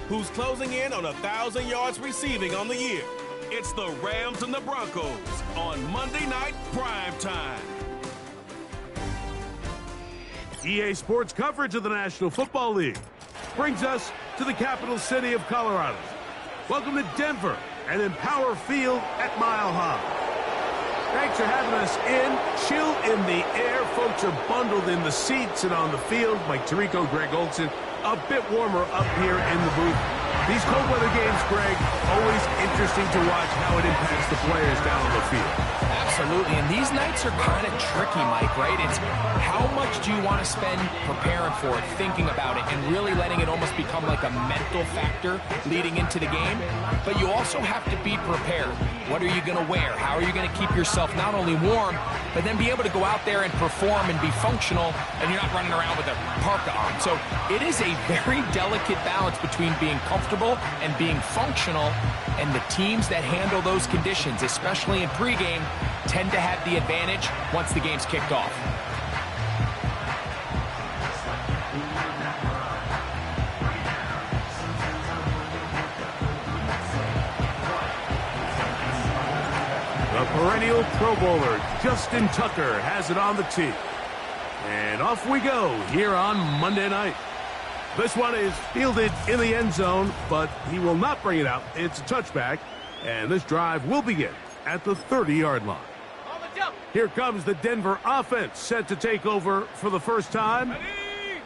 who's closing in on 1,000 yards receiving on the year. It's the Rams and the Broncos on Monday Night Prime Time. EA Sports coverage of the National Football League brings us to the capital city of Colorado. Welcome to Denver and Empower Field at Mile High. Thanks for having us in. Chill in the air. Folks are bundled in the seats and on the field. Mike Tirico, Greg Olson. A bit warmer up here in the booth. These cold weather games, Greg, always interesting to watch how it impacts the players down on the field. Absolutely, and these nights are kind of tricky, Mike, right? It's how much do you want to spend preparing for it, thinking about it, and really letting it almost become like a mental factor leading into the game. But you also have to be prepared. What are you going to wear? How are you going to keep yourself not only warm, but then be able to go out there and perform and be functional, and you're not running around with a parka on. So it is a very delicate balance between being comfortable and being functional, and the teams that handle those conditions, especially in pregame, tend to have the advantage once the game's kicked off. The perennial Pro Bowler, Justin Tucker, has it on the tee. And off we go here on Monday night. This one is fielded in the end zone, but he will not bring it out. It's a touchback, and this drive will begin at the 30-yard line. Here comes the Denver offense, set to take over for the first time.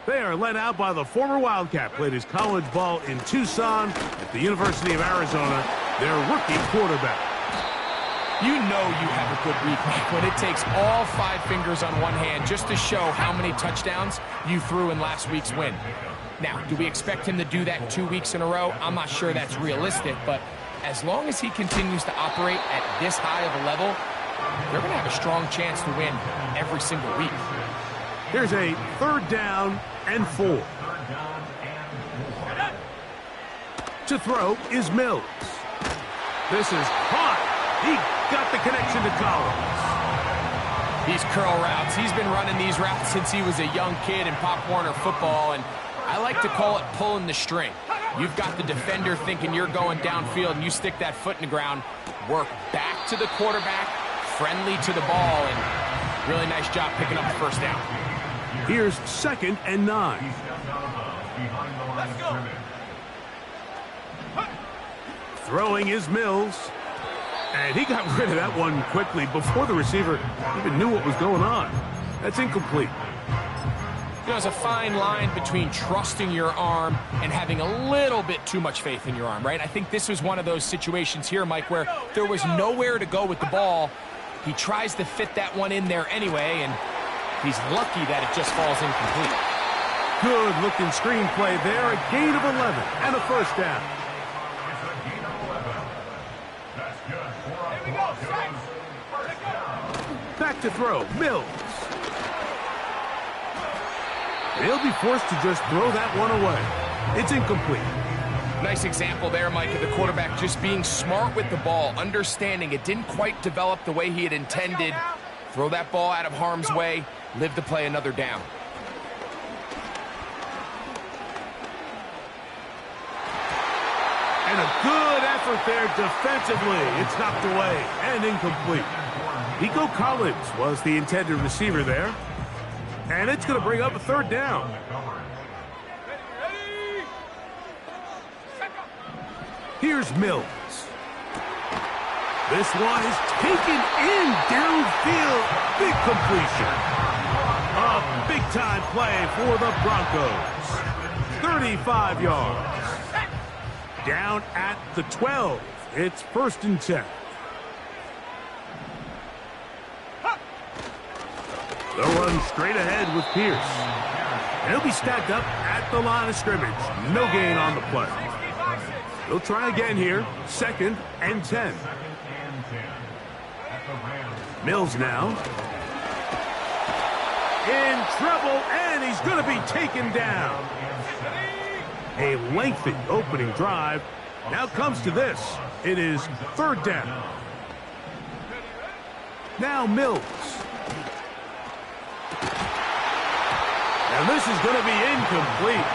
They are led out by the former Wildcat, played his college ball in Tucson at the University of Arizona, their rookie quarterback. You know you have a good week, Mike, when it takes all 5 fingers on one hand just to show how many touchdowns you threw in last week's win. Now, do we expect him to do that 2 weeks in a row? I'm not sure that's realistic, but as long as he continues to operate at this high of a level, they're going to have a strong chance to win every single week. Here's a 3rd down and 4. To throw is Mills. This is caught. He got the connection to Collins. These curl routes, he's been running these routes since he was a young kid in Pop Warner football, and I like to call it pulling the string. You've got the defender thinking you're going downfield, and you stick that foot in the ground, work back to the quarterback, friendly to the ball, and really nice job picking up the first down. Here's 2nd and 9. Let's go. Throwing is Mills. And he got rid of that one quickly before the receiver even knew what was going on. That's incomplete. You know, there's a fine line between trusting your arm and having a little bit too much faith in your arm, right? I think this was one of those situations here, Mike, where there was nowhere to go with the ball. He tries to fit that one in there anyway, and he's lucky that it just falls incomplete. Good-looking screenplay there. A gain of 11 and a first down. Back to throw, Mills. They'll be forced to just throw that one away. It's incomplete. Nice example there, Mike, of the quarterback just being smart with the ball, understanding it didn't quite develop the way he had intended. Throw that ball out of harm's way, live to play another down. And a good effort there defensively. It's knocked away and incomplete. Nico Collins was the intended receiver there. And it's going to bring up a 3rd down. Here's Mills. This one is taken in downfield. Big completion. A big-time play for the Broncos. 35 yards. Down at the 12. It's 1st and 10. They'll run straight ahead with Pierce. And he'll be stacked up at the line of scrimmage. No gain on the play. They'll try again here. 2nd and 10. Mills now. In trouble, and he's going to be taken down. A lengthy opening drive. Now comes to this. It is 3rd down. Now Mills. And this is going to be incomplete.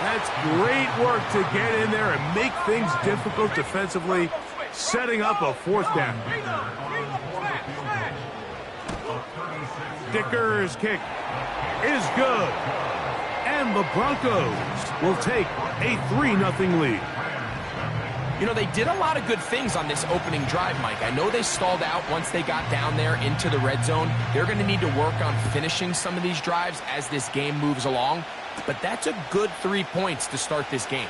That's great work to get in there and make things difficult defensively, setting up a fourth down. Dicker's kick is good. And the Broncos will take a 3-0 lead. You know, they did a lot of good things on this opening drive, Mike. I know they stalled out once they got down there into the red zone. They're going to need to work on finishing some of these drives as this game moves along. But that's a good 3 points to start this game.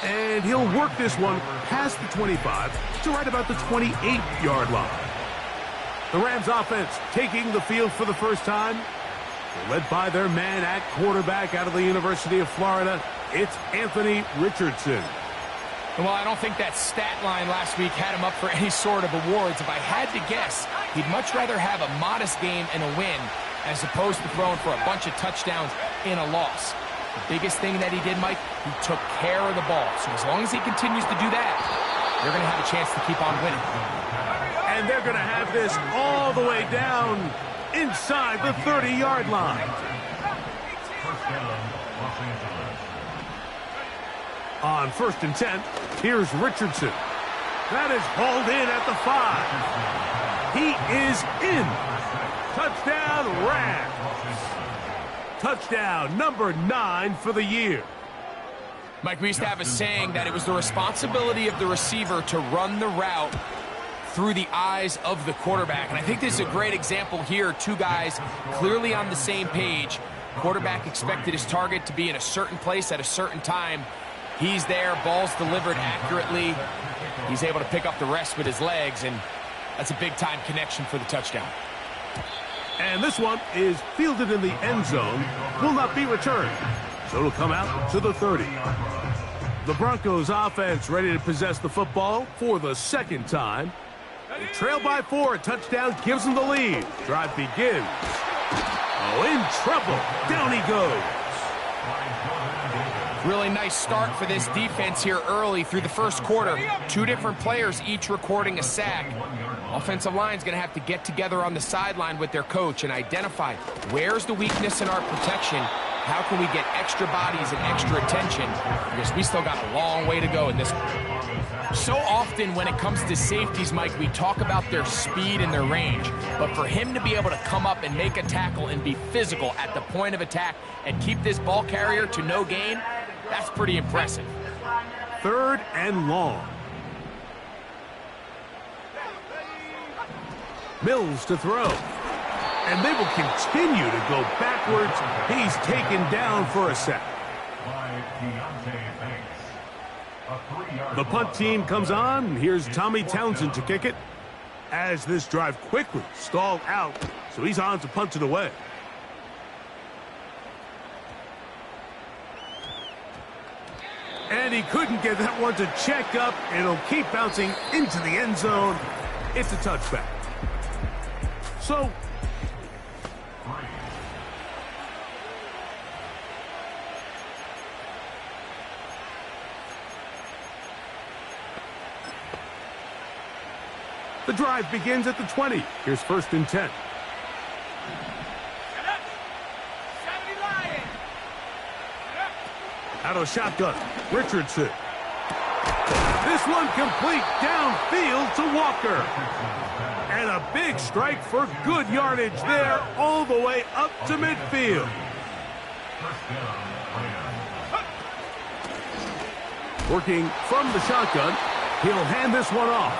And he'll work this one past the 25 to right about the 28-yard line. The Rams offense taking the field for the first time. They're led by their man at quarterback out of the University of Florida. It's Anthony Richardson. Well, I don't think that stat line last week had him up for any sort of awards. If I had to guess, he'd much rather have a modest game and a win as opposed to throwing for a bunch of touchdowns in a loss. The biggest thing that he did, Mike, he took care of the ball. So as long as he continues to do that, they're going to have a chance to keep on winning. And they're going to have this all the way down inside the 30-yard line. On 1st and 10, here's Richardson. That is hauled in at the 5. He is in. Touchdown, Rams. Touchdown number 9 for the year. Mike, we used to have a saying that it was the responsibility of the receiver to run the route through the eyes of the quarterback. And I think this is a great example here. Two guys clearly on the same page. Quarterback expected his target to be in a certain place at a certain time. He's there, ball's delivered accurately. He's able to pick up the rest with his legs, and that's a big-time connection for the touchdown. And this one is fielded in the end zone, will not be returned. So it'll come out to the 30. The Broncos offense ready to possess the football for the second time. They trail by 4, a touchdown gives them the lead. Drive begins. Oh, in trouble. Down he goes. Really nice start for this defense here early through the first quarter. Two different players each recording a sack. Offensive line's going to have to get together on the sideline with their coach and identify where's the weakness in our protection. How can we get extra bodies and extra attention? Because we still got a long way to go in this. So often when it comes to safeties, Mike, we talk about their speed and their range. But for him to be able to come up and make a tackle and be physical at the point of attack and keep this ball carrier to no gain, that's pretty impressive. 3rd and long. Mills to throw. And they will continue to go backwards. He's taken down for a sack. The punt team comes on. Here's Tommy Townsend to kick it. As this drive quickly stalled out, so he's on to punt it away. And he couldn't get that one to check up. It'll keep bouncing into the end zone. It's a touchback. So, the drive begins at the 20. Here's 1st and 10. Out of shotgun, Richardson. This one complete downfield to Walker. And a big strike for good yardage there all the way up to midfield. Working from the shotgun, he'll hand this one off.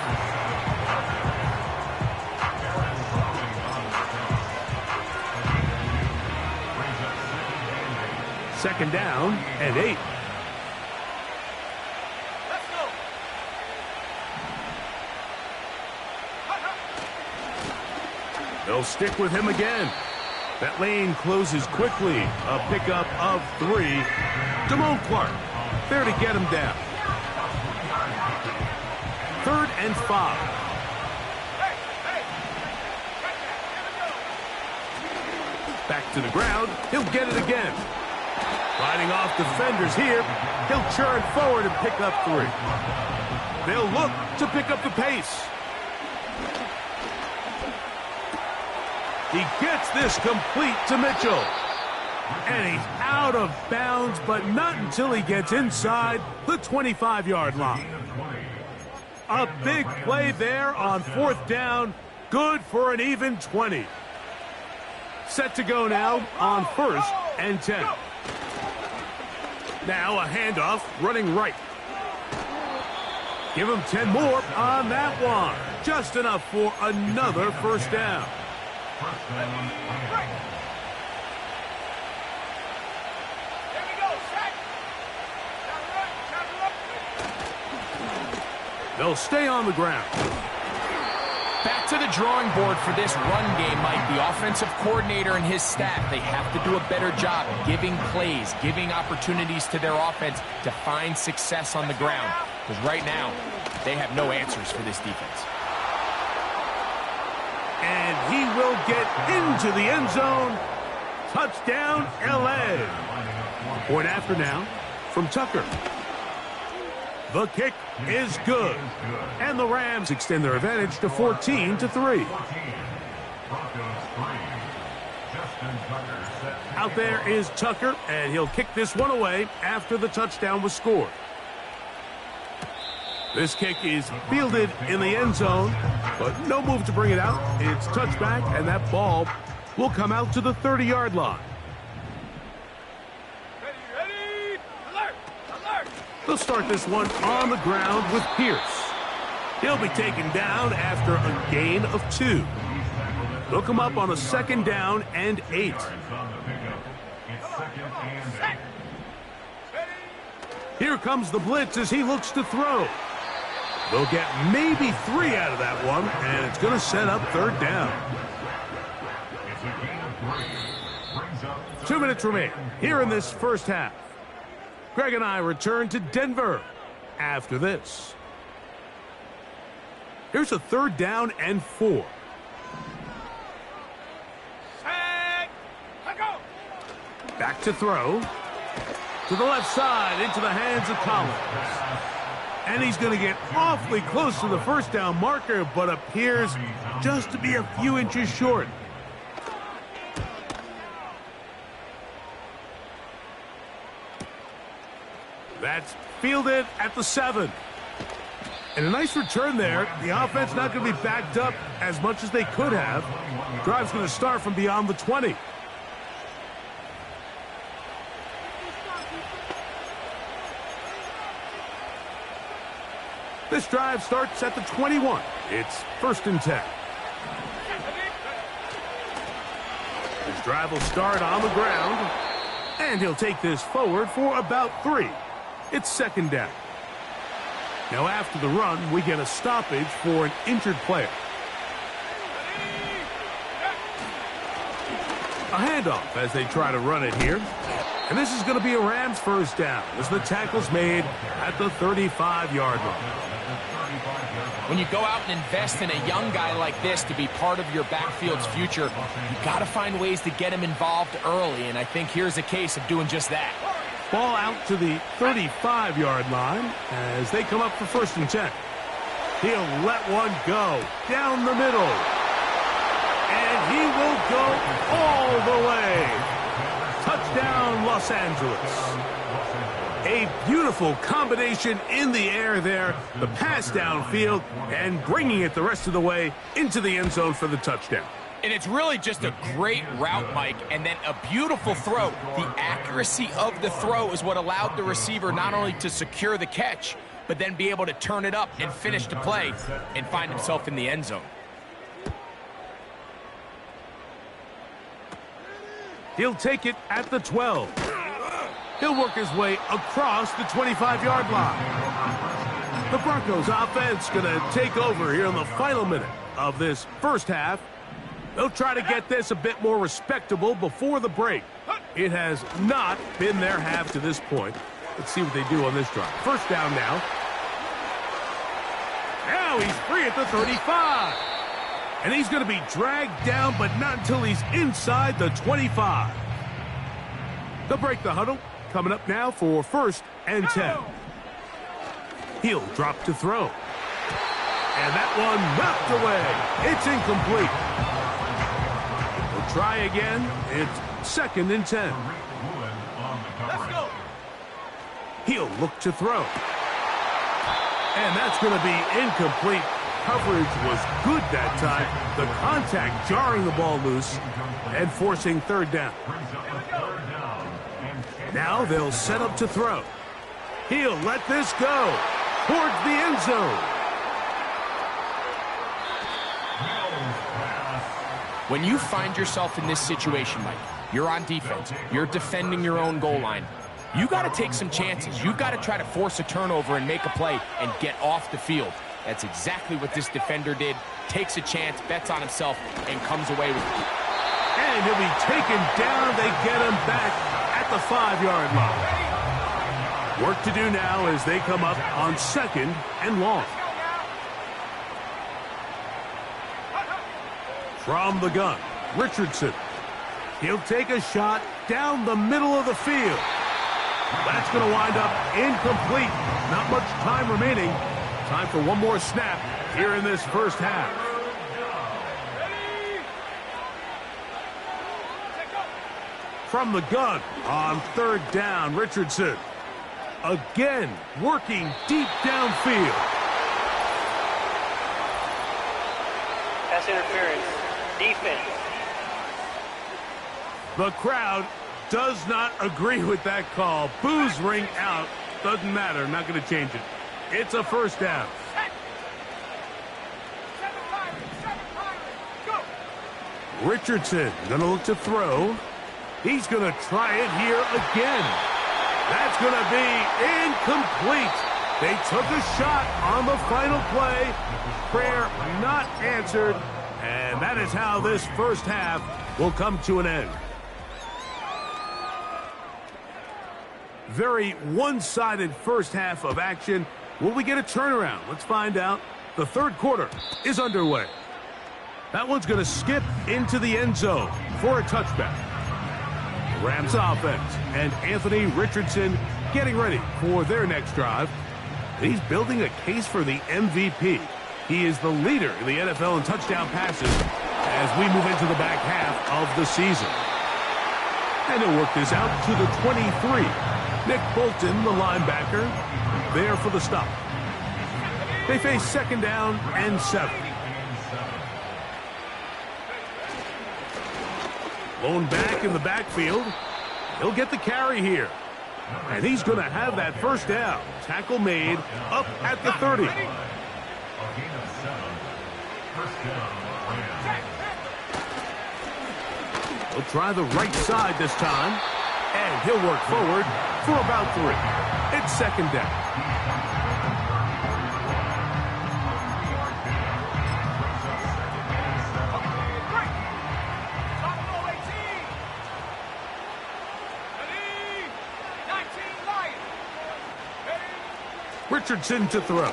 Second down and 8. They'll stick with him again. That lane closes quickly. A pickup of 3. Damone Clark there to get him down. 3rd and 5. Back to the ground. He'll get it again. Fighting off defenders here. He'll churn forward and pick up 3. They'll look to pick up the pace. He gets this complete to Mitchell. And he's out of bounds, but not until he gets inside the 25-yard line. A big play there on 4th down. Good for an even 20. Set to go now on 1st and 10. Now a handoff running right. Give him 10 more on that one. Just enough for another 1st down. They'll stay on the ground. Back to the drawing board for this run game, Mike. The offensive coordinator and his staff, they have to do a better job giving plays, giving opportunities to their offense to find success on the ground. Because right now, they have no answers for this defense. And he will get into the end zone. Touchdown, L.A. Point after now from Tucker. The kick is good. And the Rams extend their advantage to 14-3. Out there is Tucker, and he'll kick this one away after the touchdown was scored. This kick is fielded in the end zone, but no move to bring it out. It's touchback, and that ball will come out to the 30-yard line. They'll start this one on the ground with Pierce. He'll be taken down after a gain of 2. They'll come up on a 2nd down and 8. Here comes the blitz as he looks to throw. They'll get maybe 3 out of that one, and it's going to set up 3rd down. 2 minutes remain here in this first half. Greg and I return to Denver after this. Here's a 3rd down and 4. Back to throw. To the left side, into the hands of Collins. And he's going to get awfully close to the 1st down marker, but appears just to be a few inches short. That's fielded at the 7. And a nice return there. The offense not going to be backed up as much as they could have. Drive's going to start from beyond the 20. This drive starts at the 21. It's 1st and 10. This drive will start on the ground. And he'll take this forward for about 3. It's 2nd down. Now after the run, we get a stoppage for an injured player. A handoff as they try to run it here. And this is going to be a Rams 1st down as the tackle's made at the 35-yard line. When you go out and invest in a young guy like this to be part of your backfield's future, you got to find ways to get him involved early, and I think here's a case of doing just that. Ball out to the 35-yard line as they come up for 1st and 10. He'll let one go down the middle. And he will go all the way. Touchdown, Los Angeles. A beautiful combination in the air there. The pass downfield and bringing it the rest of the way into the end zone for the touchdown. And it's really just a great route, Mike, and then a beautiful throw. The accuracy of the throw is what allowed the receiver not only to secure the catch, but then be able to turn it up and finish the play and find himself in the end zone. He'll take it at the 12. He'll work his way across the 25-yard line. The Broncos offense going to take over here in the final minute of this first half. They'll try to get this a bit more respectable before the break. It has not been their half to this point. Let's see what they do on this drive. 1st down now. Now he's free at the 35. And he's going to be dragged down, but not until he's inside the 25. They'll break the huddle. Coming up now for 1st and 10. He'll drop to throw. And that one knocked away. It's incomplete. We'll try again. It's 2nd and 10. He'll look to throw. And that's going to be incomplete. Coverage was good that time. The contact jarring the ball loose and forcing 3rd down. Now they'll set up to throw. He'll let this go towards the end zone. When you find yourself in this situation, Mike, you're on defense, you're defending your own goal line, you got to take some chances. You got to try to force a turnover and make a play and get off the field. That's exactly what this defender did. Takes a chance, bets on himself, and comes away with it. And he'll be taken down. They get him back at the 5-yard line. Work to do now as they come up on 2nd and long. From the gun, Richardson. He'll take a shot down the middle of the field. That's going to wind up incomplete. Not much time remaining. Time for one more snap here in this first half. From the gun on 3rd down, Richardson. Again, working deep downfield. Pass interference. Defense. The crowd does not agree with that call. Boos ring out. Doesn't matter. Not going to change it. It's a 1st down. Richardson going to look to throw. He's going to try it here again. That's going to be incomplete. They took a shot on the final play. Prayer not answered. And that is how this first half will come to an end. Very one-sided first half of action. Will we get a turnaround? Let's find out. The 3rd quarter is underway. That one's going to skip into the end zone for a touchback. Rams offense and Anthony Richardson getting ready for their next drive. He's building a case for the MVP. He is the leader in the NFL in touchdown passes as we move into the back half of the season. And he'll work this out to the 23. Nick Bolton, the linebacker, there for the stop. They face 2nd down and 7. Blown back in the backfield. He'll get the carry here. And he's going to have that 1st down. Tackle made up at the 30. He'll try the right side this time. And he'll work forward for about 3. It's 2nd down. Richardson to throw.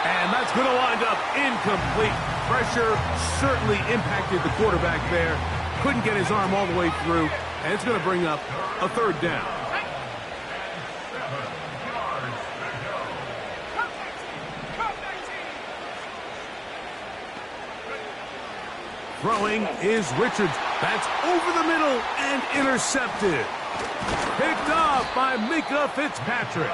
And that's going to wind up incomplete. Pressure certainly impacted the quarterback there. Couldn't get his arm all the way through. And it's going to bring up a 3rd down. Throwing is Richards. That's over the middle and intercepted. Picked off by Minkah Fitzpatrick.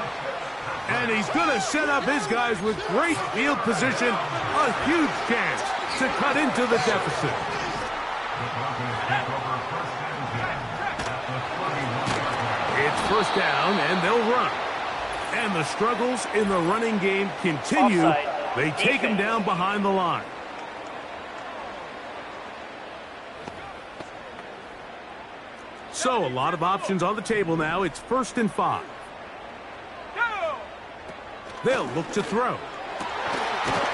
And he's going to set up his guys with great field position. A huge chance to cut into the deficit. It's 1st down, and they'll run. And the struggles in the running game continue. Offside. They take him down behind the line. So a lot of options on the table now. It's 1st and 5. They'll look to throw.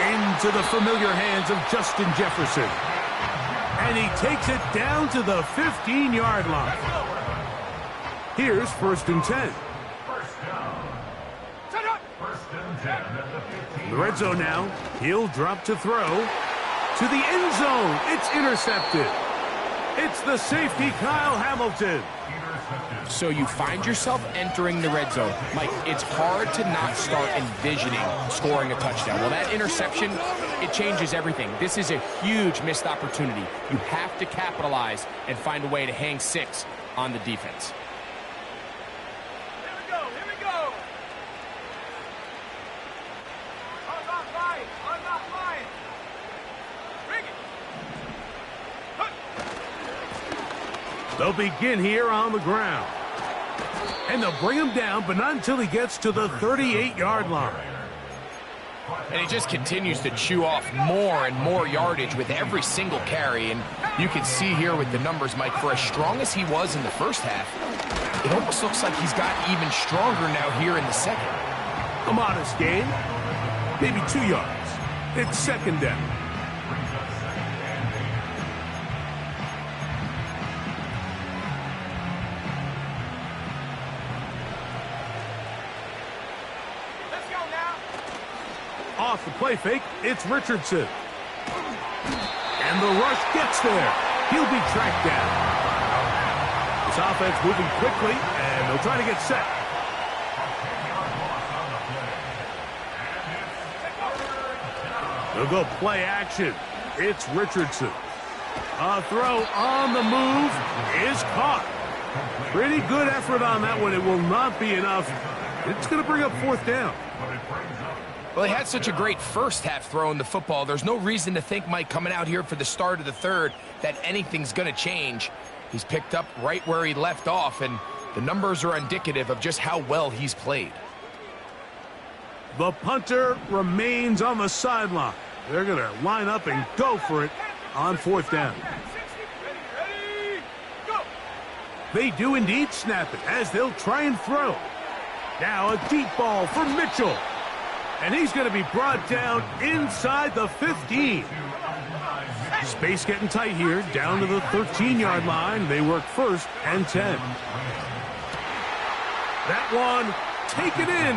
Into the familiar hands of Justin Jefferson. And he takes it down to the 15-yard line. Here's 1st and 10. The red zone now. He'll drop to throw. To the end zone. It's intercepted. It's the safety, Kyle Hamilton. So you find yourself entering the red zone. Mike, it's hard to not start envisioning scoring a touchdown. Well, that interception, it changes everything. This is a huge missed opportunity. You have to capitalize and find a way to hang 6 on the defense. They'll begin here on the ground. And they'll bring him down, but not until he gets to the 38-yard line. And he just continues to chew off more and more yardage with every single carry. And you can see here with the numbers, Mike, for as strong as he was in the first half, it almost looks like he's got even stronger now here in the second. A modest gain, maybe 2 yards. It's second down. Off the play fake, it's Richardson. And the rush gets there. He'll be tracked down. This offense moving quickly, and they'll try to get set. They'll go play action. It's Richardson. A throw on the move is caught. Pretty good effort on that one. It will not be enough. It's going to bring up fourth down. Well, he had such a great first half throwing the football. There's no reason to think, Mike, coming out here for the start of the third, that anything's going to change. He's picked up right where he left off, and the numbers are indicative of just how well he's played. The punter remains on the sideline. They're going to line up and go for it on fourth down. They do indeed snap it as they'll try and throw. Now a deep ball for Mitchell. And he's going to be brought down inside the 15. Space getting tight here, down to the 13-yard line. They work first and 10. That one, taken in.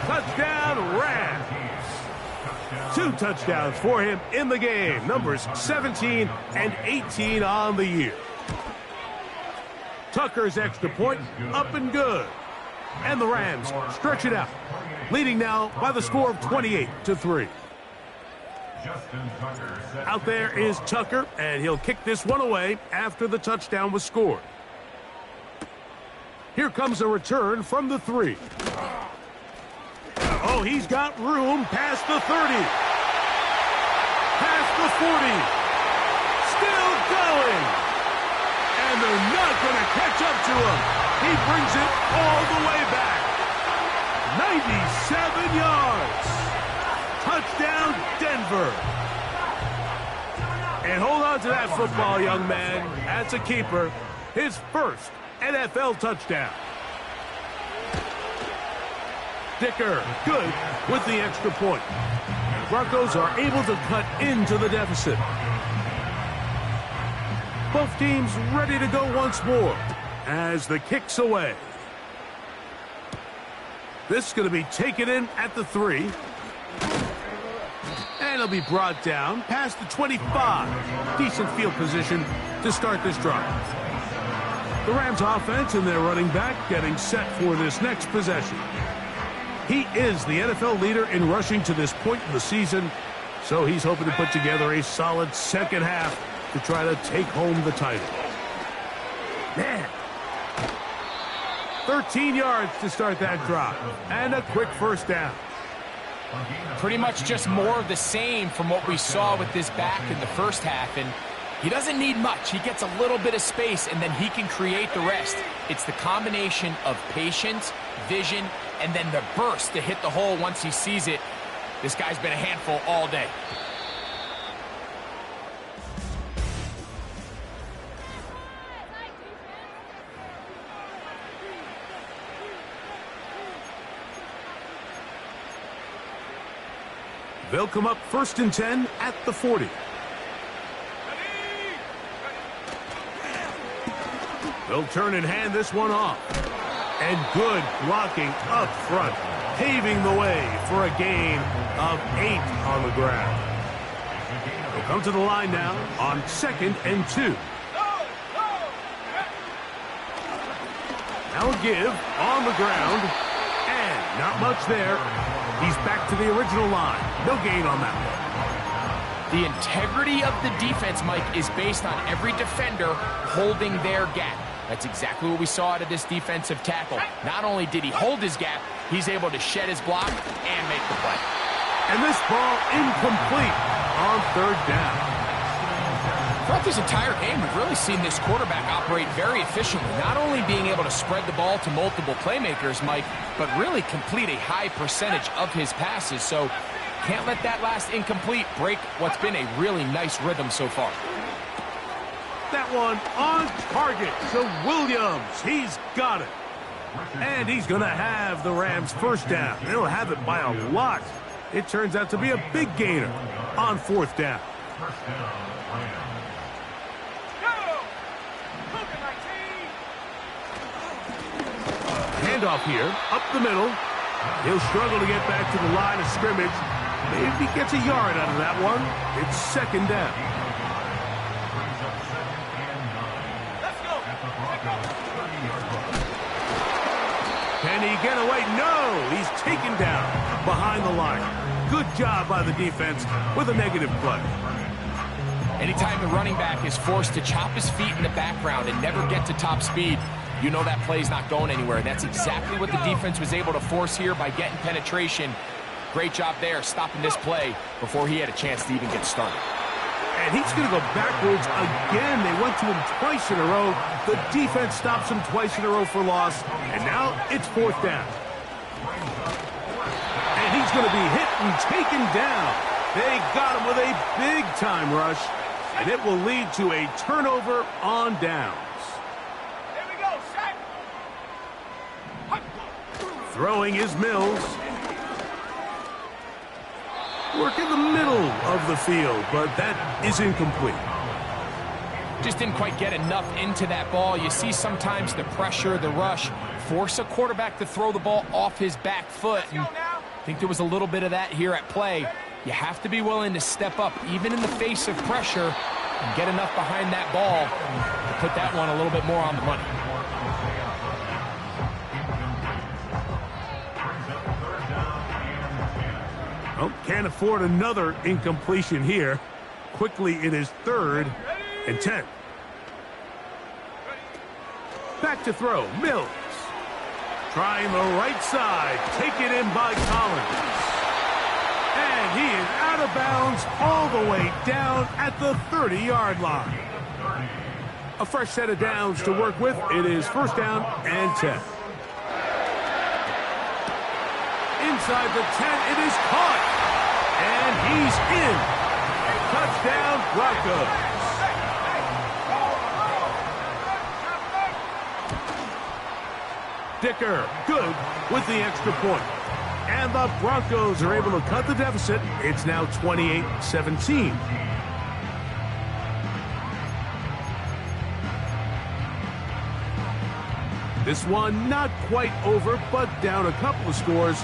Touchdown, Rams. 2 touchdowns for him in the game. Numbers 17 and 18 on the year. Tucker's extra point, up and good. And the Rams stretch it out, leading now by the score of 28-3. Out there is Tucker, and he'll kick this one away after the touchdown was scored. Here comes a return from the 3. Oh, he's got room past the 30. Past the 40. Still going. And they're not going to catch up to him. He brings it all the way back. 97 yards. Touchdown, Denver. And hold on to that football, young man. That's a keeper. His first NFL touchdown. Dicker, good with the extra point. The Broncos are able to cut into the deficit. Both teams ready to go once more as the kick's away. This is going to be taken in at the 3. And it'll be brought down past the 25. Decent field position to start this drive. The Rams offense and their running back getting set for this next possession. He is the NFL leader in rushing to this point in the season, so he's hoping to put together a solid second half to try to take home the title. Man. 13 yards to start that drive, and a quick first down. Pretty much just more of the same from what we saw with this back in the first half, and he doesn't need much. He gets a little bit of space, and then he can create the rest. It's the combination of patience, vision, and then the burst to hit the hole once he sees it. This guy's been a handful all day. They'll come up first and 10 at the 40. They'll turn and hand this one off. And good blocking up front, paving the way for a gain of 8 on the ground. They'll come to the line now on 2nd and 2. Now a give on the ground. And not much there. He's back to the original line. No gain on that one. The integrity of the defense, Mike, is based on every defender holding their gap. That's exactly what we saw out of this defensive tackle. Not only did he hold his gap, he's able to shed his block and make the play. And this ball incomplete on third down. Throughout this entire game, we've really seen this quarterback operate very efficiently, not only being able to spread the ball to multiple playmakers, Mike, but really complete a high percentage of his passes. So can't let that last incomplete break what's been a really nice rhythm so far. That one on target. So Williams, he's got it. And he's going to have the Rams first down. They'll have it by a lot. It turns out to be a big gainer on fourth down. Handoff here, up the middle. He'll struggle to get back to the line of scrimmage. Maybe gets a yard out of that one. It's second down. Can he get away? No! He's taken down behind the line. Good job by the defense with a negative play. Anytime the running back is forced to chop his feet in the background and never get to top speed, you know that play's not going anywhere. And that's exactly what the defense was able to force here by getting penetration. Great job there, stopping this play before he had a chance to even get started. And he's going to go backwards again. They went to him twice in a row. The defense stops him twice in a row for loss. And now it's fourth down. And he's going to be hit and taken down. They got him with a big-time rush. And it will lead to a turnover on downs. Throwing is Mills. Work in the middle of the field, but that is incomplete. Just didn't quite get enough into that ball. You see sometimes the pressure, the rush, force a quarterback to throw the ball off his back foot. And I think there was a little bit of that here at play. You have to be willing to step up, even in the face of pressure, and get enough behind that ball to put that one a little bit more on the money. Well, can't afford another incompletion here. Quickly, it is 3rd and 10. Back to throw, Mills. Trying the right side, taken in by Collins. And he is out of bounds all the way down at the 30-yard line. A fresh set of downs to work with. It is first down and 10. Inside the 10, it is caught. And he's in. Touchdown, Broncos. Dicker, good with the extra point. And the Broncos are able to cut the deficit. It's now 28-17. This one not quite over, but down a couple of scores.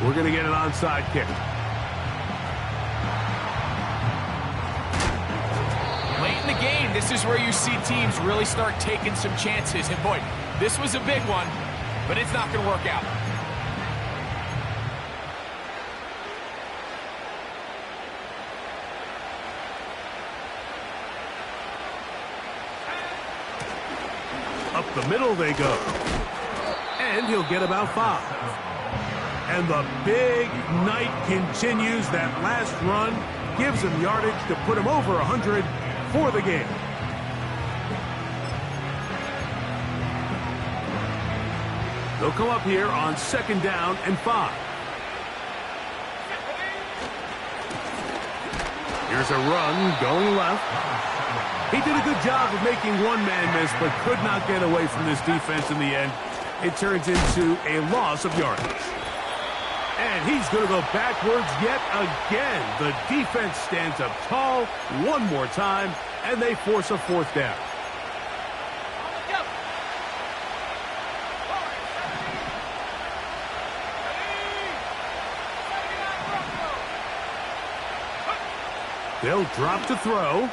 We're going to get an onside kick. Late in the game, this is where you see teams really start taking some chances. And boy, this was a big one, but it's not going to work out. Up the middle they go. And he'll get about 5. And the big night continues. That last run gives him yardage to put him over 100 for the game. They'll come up here on 2nd down and 5. Here's a run going left. He did a good job of making one man miss, but could not get away from this defense in the end. It turns into a loss of yardage. And he's going to go backwards yet again. The defense stands up tall one more time, and they force a 4th down. They'll drop to throw.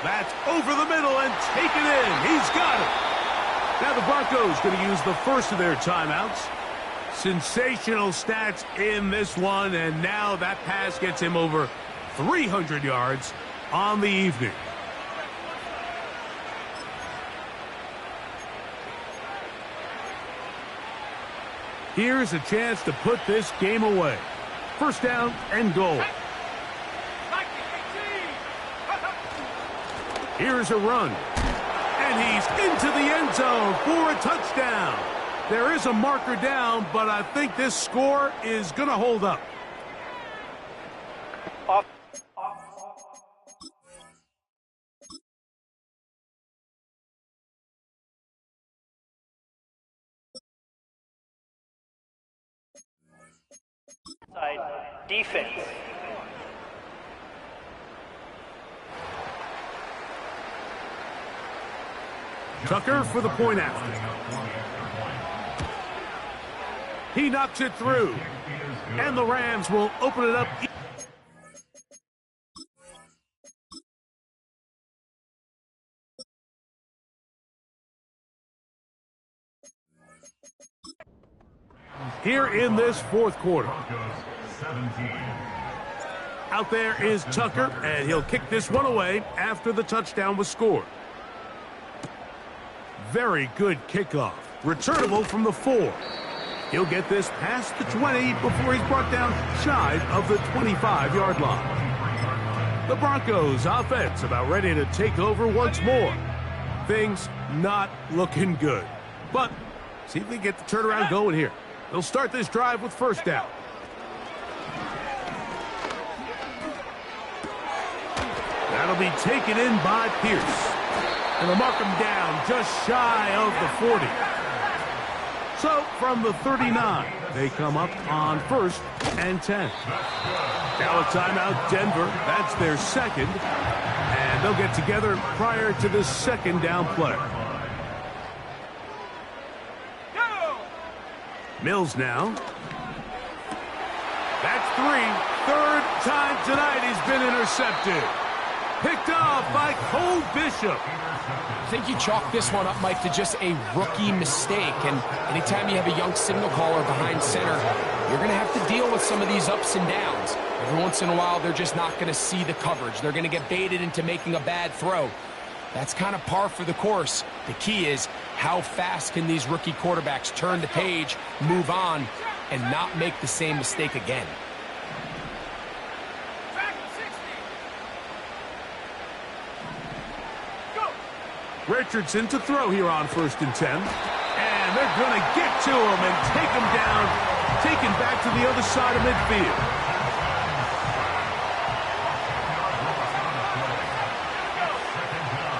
That's over the middle and taken in. He's got it. Now the Broncos going to use the first of their timeouts. Sensational stats in this one, and now that pass gets him over 300 yards on the evening. Here's a chance to put this game away. First down and goal. Here's a run. And he's into the end zone for a touchdown. There is a marker down, but I think this score is going to hold up. Defense. Tucker for the point after. He knocks it through. And the Rams will open it up. Here in this fourth quarter. Out there is Tucker, and he'll kick this one away after the touchdown was scored. Very good kickoff. Returnable from the 4. He'll get this past the 20 before he's brought down shy of the 25-yard line. The Broncos offense about ready to take over once more. Things not looking good. But see if they get the turnaround going here. They'll start this drive with first down. That'll be taken in by Pierce. And they'll mark him down just shy of the 40. So from the 39, they come up on 1st and 10. Now a timeout, Denver. That's their second. And they'll get together prior to the second down play. Mills now. That's 3. Third time tonight he's been intercepted. Picked off by Cole Bishop. I think you chalk this one up, Mike, to just a rookie mistake. And anytime you have a young signal caller behind center, you're going to have to deal with some of these ups and downs. Every once in a while, they're just not going to see the coverage. They're going to get baited into making a bad throw. That's kind of par for the course. The key is how fast can these rookie quarterbacks turn the page, move on, and not make the same mistake again. Richardson to throw here on 1st and 10. And they're going to get to him and take him down, taken back to the other side of midfield.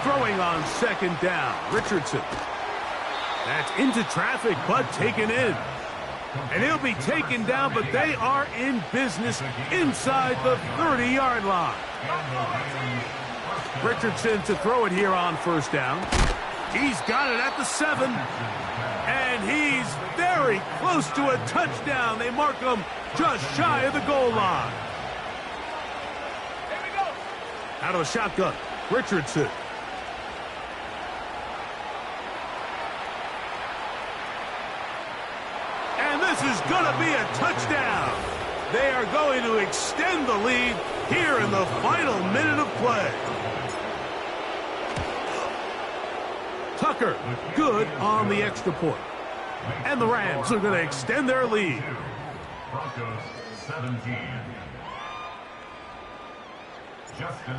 Throwing on 2nd down, Richardson. That's into traffic, but taken in. And he'll be taken down, but they are in business inside the 30-yard line. Richardson to throw it here on 1st down. He's got it at the 7. And he's very close to a touchdown. They mark him just shy of the goal line. Out of the shotgun, Richardson. And this is going to be a touchdown. They are going to extend the lead here in the final minute of play. Tucker, good on the extra point. And the Rams are going to extend their lead. Broncos 17.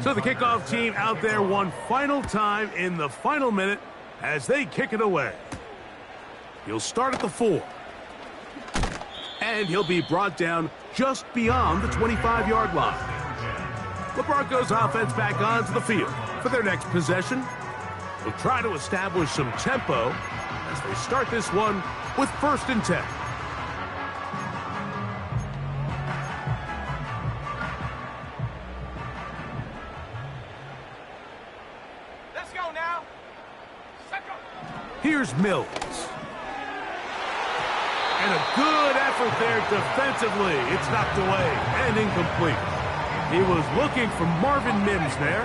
So the kickoff team out there one final time in the final minute as they kick it away. He'll start at the 4. And he'll be brought down just beyond the 25-yard line. The Broncos offense back onto the field for their next possession. They'll try to establish some tempo as they start this one with 1st and 10. Let's go now. Here's Mills. And a good effort there defensively. It's knocked away and incomplete. He was looking for Marvin Mims there.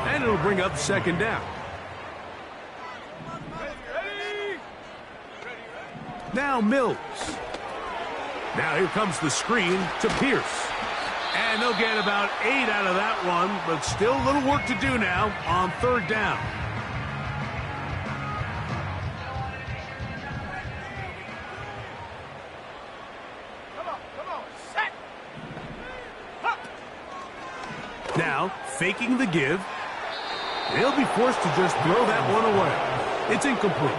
And it'll bring up 2nd down. Now Mills. Now here comes the screen to Pierce. And they'll get about 8 out of that one, but still a little work to do now on third down. Come on, set. Now, faking the give. They'll be forced to just throw that one away. It's incomplete.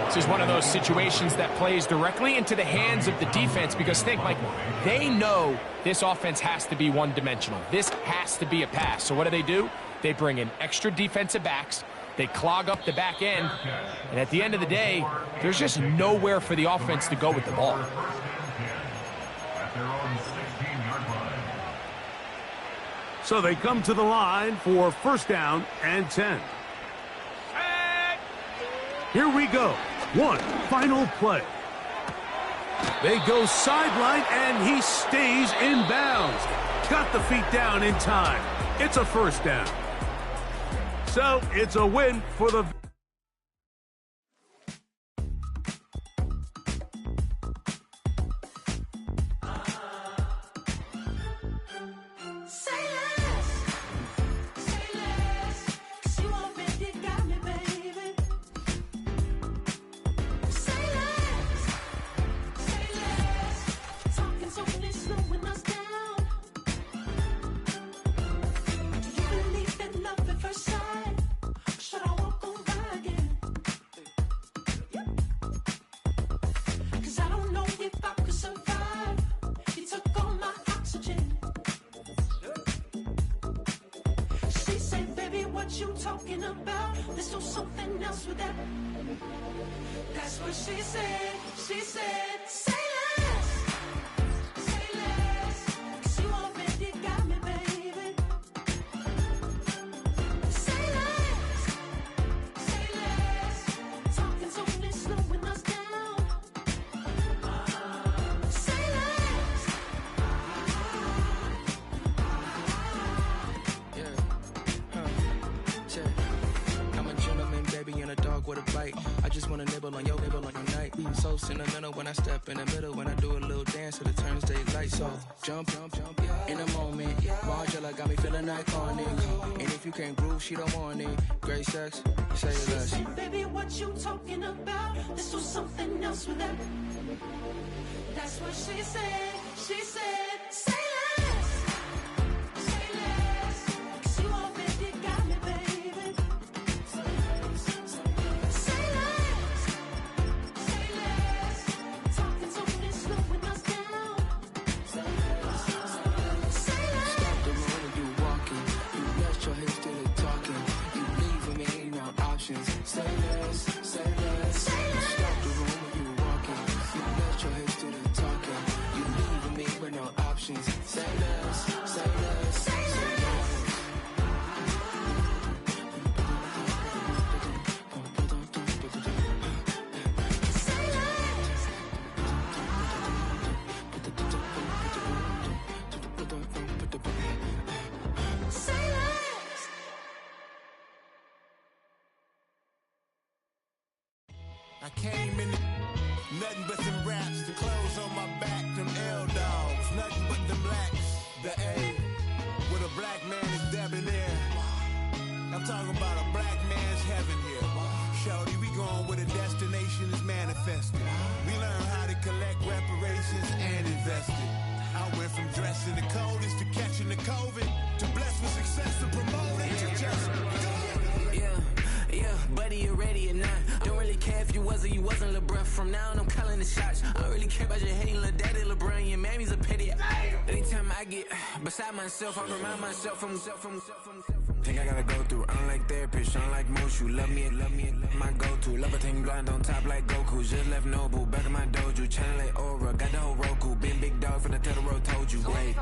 This is one of those situations that plays directly into the hands of the defense because think, Mike, they know this offense has to be one-dimensional. This has to be a pass. So what do? They bring in extra defensive backs. They clog up the back end. And at the end of the day, there's just nowhere for the offense to go with the ball. At their own 16-yard line. So they come to the line for first down and 10. Here we go. One final play. They go sideline, and he stays in bounds. Got the feet down in time. It's a first down. So it's a win for the... You talking about? Let's do something else with that. That's what she said. She said, say less. Say less. 'Cause you already got me, baby. Say less. Say less. Talking's only slowing us down. Say less. I'm a gentleman, baby, and a dog with a bite. I just wanna nibble on your night. So sentimental when I step in the middle. When I do a little dance till it turns daylight. So jump, in a moment. Margella got me feeling iconic. And if you can't groove, she don't want it. Great sex, say less. She said, baby, what you talking about? Let's do something else with that. That's what she said. She said, say less. Say less. 'Cause you already got me, baby. Say less. Say less. Talking's only slowing us down. Say less. Stop the road when you walking. You let your hips do the talking. You leaving me ain't no options. Say less, say less. Stop the road when you walking. You let your hips do the talking. You leaving me with no options. Say less, say less, say less. Say less. I came in nothing but some raps, the clothes on my back, them L-dogs, nothing but them blacks. The A, with a black man is debonair. I'm talking about a black man's heaven here. Shorty, we going where the destination is manifested. We learn how to collect reparations and invest it. I went from dressing the coldest to catching the COVID, to blessed with success to promoting to just Yeah, buddy, you ready or not? Don't really care if you was or you wasn't LeBron. From now on, I'm calling the shots. I don't really care about your hating little daddy LeBron. Your mammy's a pity. Anytime I get beside myself, I remind myself from. Think I gotta go through. I don't like therapist, I don't like most. You love me, my go-to. Love a thing blind on top like Goku. Just left Nobu, back in my dojo. Channel like Aura, got the whole Roku. Been big dog from the Tether Road, told you. Wait,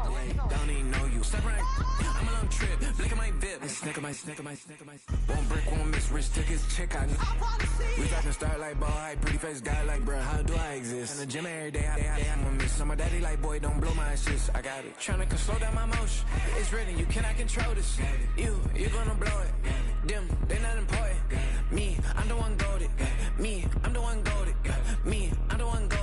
don't even know you. Step right, I'm a long trip. Blick at my VIP. Snicker my. Won't break, won't miss. Rich took his check out. We talking start like ball hype. Pretty face guy like, bruh, how do I exist? In the gym every day, I'm a miss. So my daddy like, boy, don't blow my assist. I got it. Tryna slow down my motion. It's written, you cannot control this. You gonna blow it. Them, they not important. Me, I'm the one goated. Me, I'm the one goated. Me, I'm the one goated.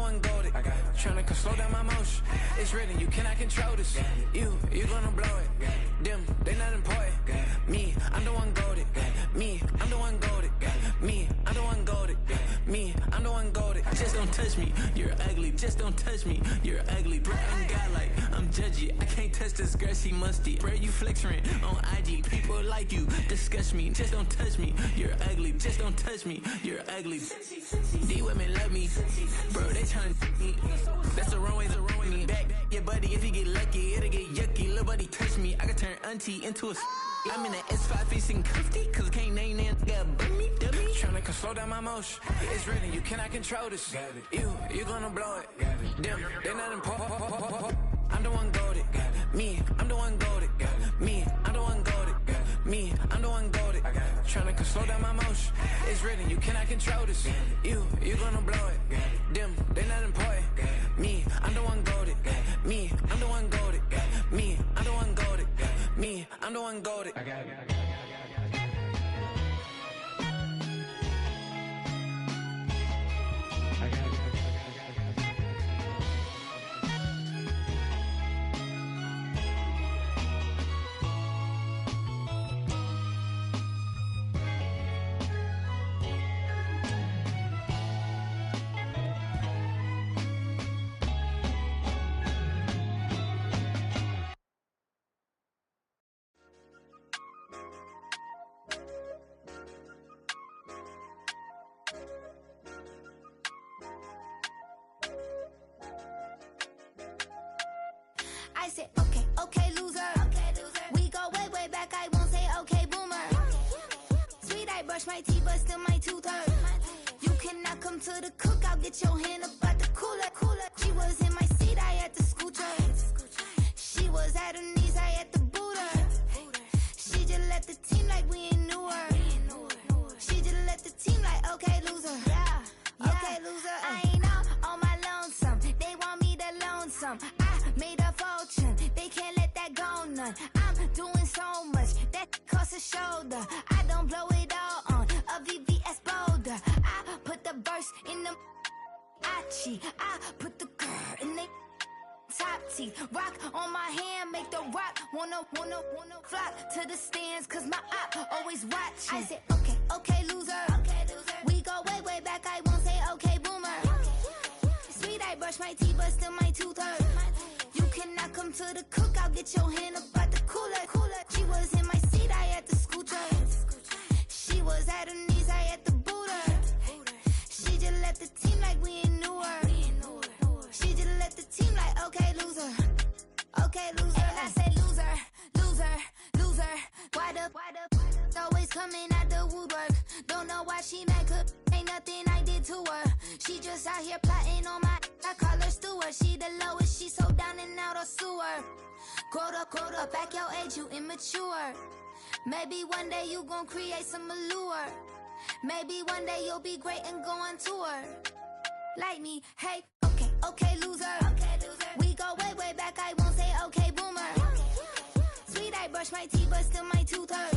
ungoated. Tryna slow down my motion. It's written, you cannot control this. You gonna blow it. Them, they not important. Me, I'm the one goated. Me, I'm the one goated. Me, I'm the one goated. Me, I'm the one goated. Just don't touch me, you're ugly. Just don't touch me, you're ugly. Bro, I'm godlike, I'm judgy. I can't touch this girl, she musty. Bro, you flexing on IG. People like you disgust me. Just don't touch me, you're ugly. Just don't touch me, you're ugly. These women love me, bro, they tryna me. That's the wrong way, me back. Yeah, buddy, if you get lucky, it'll get yucky. Little buddy touch me, I can turn auntie into a I'm in the S5 facing comfy, cause I can't name that nigga but me, dummy. Tryna slow down my motion. It's written, you cannot control this. You gonna blow it. Them, they not important. I'm the one goated. Me, I'm the one goated. Me, I'm the one goated. Me, I'm the one goated. Tryna slow down my motion. It's written, you cannot control this. You gonna blow it. Them, they not important. Me, I'm the one goated. Me, I'm the one goated. Me, I'm the one goated. Me, I'm the one goated. I got it. I said, okay, loser. We go way back, I won't say okay, boomer. Sweet, I brush my teeth, but still my tooth hurt. You cannot come to the cookout, get your hand up at the cooler. She was in my seat, I had to scoot her. She was at her knees, I had to boot her. She just let the team like we ain't knew her. She just let the team like, okay, loser. Okay, loser. I ain't out on my lonesome. They want me to loan some. I made a fortune. They can't let that go none. I'm doing so much that costs a shoulder. I don't blow it all on a VVS boulder. I put the verse in the Achi. I put the girl in the top teeth. Rock on my hand, make the rock wanna flock to the stands, cause my op always watching. I said, okay, loser. We go way back, I won't say okay, boomer. Sweet, I brush my teeth, but still my tooth hurt. You cannot come to the cookout, get your hand up at the cooler. She was in my seat, I had to scoot her. She was at her knees, I had to boot her. She just let the team like we ain't knew her. She just let the team like, okay, loser. Okay, loser. And I say loser. Why the always coming out the woodwork? Don't know why she mad, cause ain't nothing I did to her. She just out here plotting on my, I call her steward. She the lowest, she so down and out of sewer. Quota, back your age, you immature. Maybe one day you gon' create some allure. Maybe one day you'll be great and go on tour. Like me, hey, okay, loser. We go way back, I won't say okay, boomer. Sweet, I brush my teeth, but still my tooth hurt.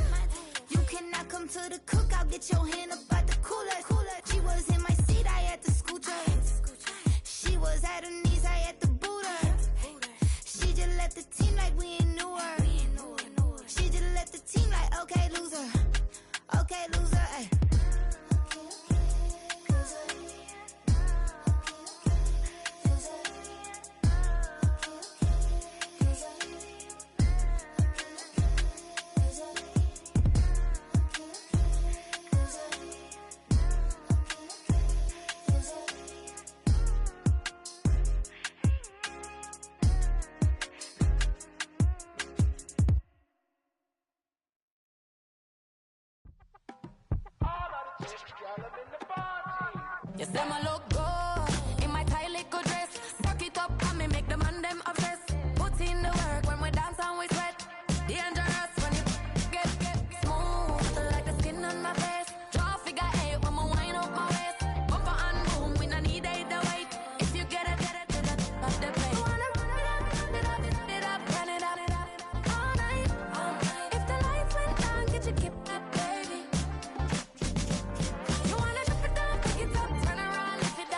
You cannot come to the cookout, get your hand up at the cooler. She was in my seat, I had to scoot her. She was at her knees, I had to boot her. She just let the team like we ain't knew her. She just let the team like, okay, loser. Okay, loser, ay. You say my look good in my tight little dress. Rock it up and me make the man them obsessed. Put in the work when we dance and we sweat. Dangerous when you get smooth like the skin on my face. Draw figure 8 when me wind up my waist. Bumper and boom, we no need either wait. If you get it to the top of the place. Wanna run it up, run it up all night. If the lights went down, get your keep up, baby. You wanna drop it down, pick it up, turn around, lift it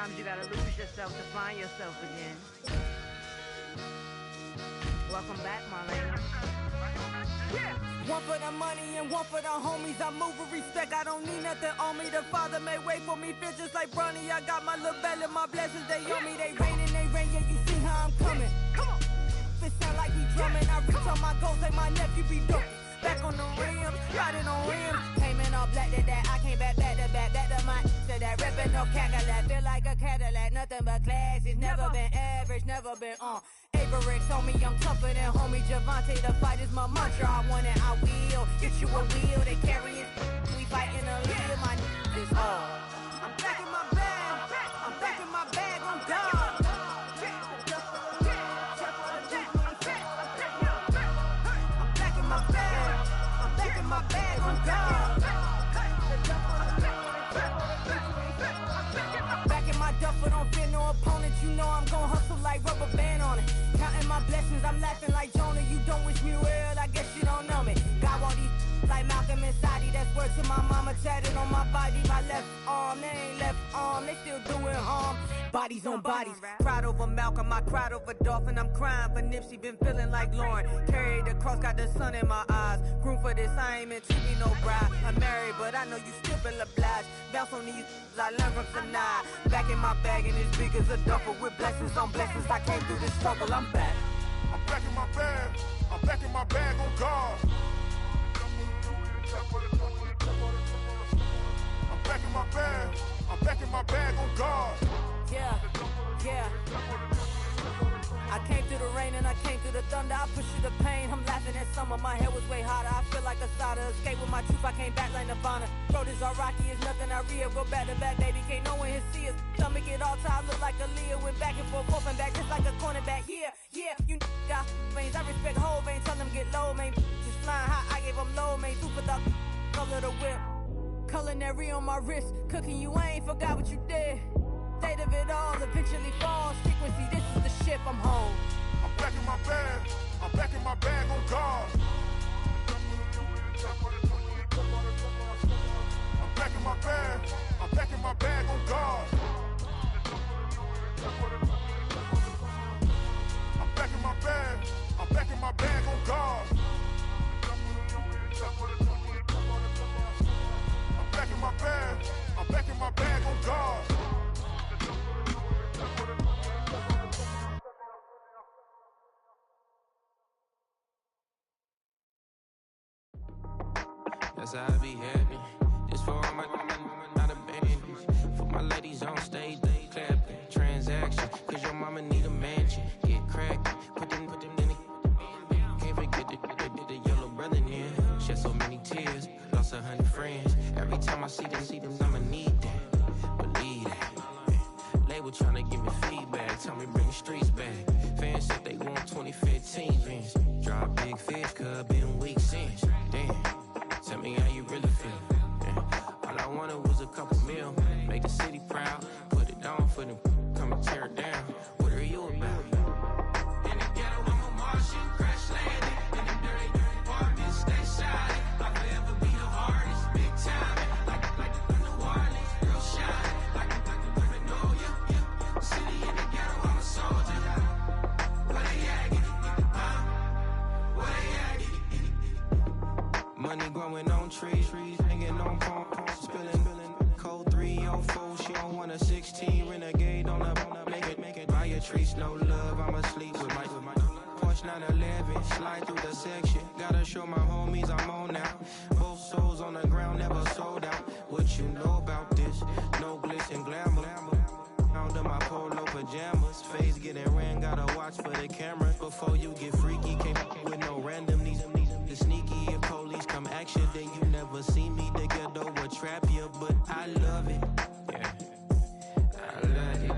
Sometimes you gotta lose yourself to find yourself again. Welcome back, Marlena. Yeah. One for the money and one for the homies. I move with respect, I don't need nothing on me. The Father made way for me, feel just like Bronny. I got my little belly, my blessings, they on me. They rain, yeah, you see how I'm coming. Come on. It sound like we drumming. I reach on my goals like my nephew be dope. Back on the rims, riding on rims. Came in all black to that, I came back to my to that ripping no Cadillac. Feel like a Cadillac, nothing but class. It's never been average, never been on. Averix on me, I'm tougher than homie Javante. The fight is my mantra, I want it, I will. Get you a wheel, they carry it. We fighting a leader, my is all. I'm back in my bag, I'm back in my bag on God. My bag on God. Back in my duffel, don't fear no opponent. You know I'm gon' hustle like rubber band on it. Counting my blessings, I'm laughing like Jonah. You don't wish me well, I guess you don't know me. Got all these like Malcolm and Sadie. That's word to my mama, tatted on my body. My left arm, they ain't left arm, they still doing harm. Bodies on bodies, cried over Malcolm, I cried over Dolphin. I'm crying for Nipsey, been feeling like Lauren. Carried the cross, got the sun in my eyes. Room for this, I ain't meant to be no bride. I'm married, but I know you still feel obliged. Bounce on these, I learned from Sanaa. Back in my bag, and it's big as a duffel. With blessings on blessings, I came through this struggle, I'm back. I'm back in my bag, I'm back in my bag on God. I'm back in my bag, I'm back in my bag on God. Yeah, yeah. I came through the rain and I came through the thunder. I pushed through the pain, I'm laughing at summer. My head was way hotter, I feel like a starter. Escape with my truth, I came back like Nirvana. Road is all rocky, it's nothing I real. Go back to back, baby, can't no one here see us. Stomach it all tied, look like a Leah. Went back and forth and back, just like a cornerback. Yeah, yeah, you got veins, I respect whole veins. Tell them get low, man. Just flying high, I gave them low, man. Super the color the whip. Culinary on my wrist, cooking you, I ain't forgot what you did. State of it all, eventually falls. Frequency, this is the ship, I'm home. I'm back in my bag, I'm back in my bag on God. I'm back in my bag, I'm back in my bag on God. I'm back in my bag, I'm back in my bag on God. I'm back in my bag, I'm back in my bag on God. That's how I be happening. This for all my not abandoned. For my ladies on stage, they clapping. Transaction, cause your mama need a mansion. Get crackin', put them in the. Can't forget the yellow brother in. Shed so many tears, lost 100 friends. Every time I see them, I'ma need that. Believe that. Label tryna give me feedback, tell me bring the streets back. Fans said they want 2015 Vince. Drop big fish, cuz been weak since. Damn. Tell me how you really feel. Yeah. All I wanted was a couple mil. Make the city proud. Put it on for them. Come and tear it down. What are you about? In the ghetto, I'm a Martian. Crash landing. In the dirty apartments. Stay shining. I'll forever be the hardest. Big time. Like the New Orleans. Real shine. Like the Paranoia. Yeah. City in the ghetto, I'm a soldier. Where they at? Where they at? Money growing on trees, hanging on palms, spilling code 304. She don't want a 16 renegade on a make it. Buy a tree, no love. I'ma sleep with my Porsche 911, slide through the section. Gotta show my homies I'm on now. Both souls on the ground, never sold out. What you know about this? No glitz and glamour. Under my polo pajamas, face getting ran. Gotta watch for the cameras before you get freaky. Can't with no random these. The sneaky, if police come action, then you never see me. The ghetto will trap you, but I love it. Yeah, I love it.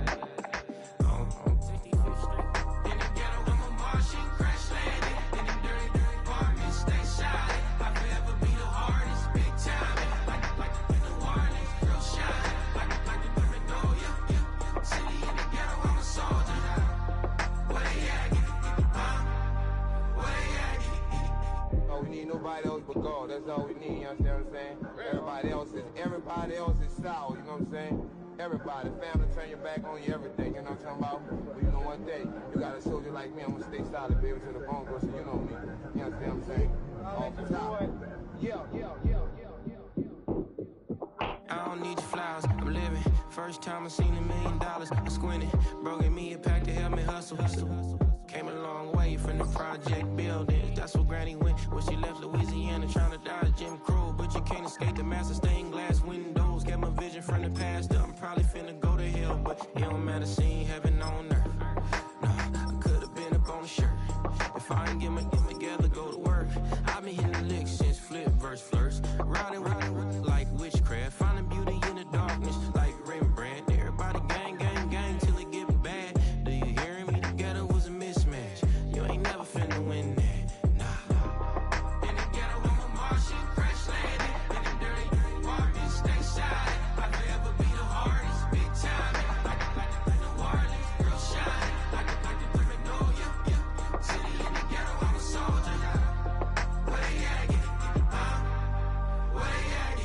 In the ghetto, I'm a Martian, crash landing. In the dirty apartments, stay shining. I'll forever be the hardest, big time. Like the New Orleans, real shine. Like the Paranoia, yeah. City in the ghetto, I'm a soldier. Where they at? Where they at? We need nobody else but God. That's all we need, you understand what I'm saying? Everybody else is sour, you know what I'm saying? Everybody, family, turn your back on you, everything, you know what I'm talking about? But you know one day, you got a soldier like me, I'm gonna stay solid, baby, to the bone, bro, so you know me. You understand what I'm saying? Off the top. Yeah. I don't need your flowers, I'm living. First time I seen $1 million, I squinted. Bro, gave me a pack to help me hustle. Came a long way from the project buildings. That's where Granny went when she left Louisiana, trying to dodge Jim Crow. But you can't escape the master stained glass windows. Get my vision from the past. I'm probably finna go to hell, but it don't matter, seeing heaven on earth. No, I could've been up on the shirt. If I ain't get my get together, go to work. I've been hitting the licks since flip verse first. Riding like witchcraft, finding beauty in the darkness like Rembrandt. Everybody gang, gang, gang till it get bad. Do you hear me? The ghetto was a mismatch. You ain't never finna win that, nah. In the ghetto, I'm a Martian, crash landing. In the dirty apartments, stay shining. I'll forever be the hardest, big time. Like the New Orleans, real shining. Like the Magnolia, yeah. City in the ghetto, I'm a soldier. Where they at? Where they at?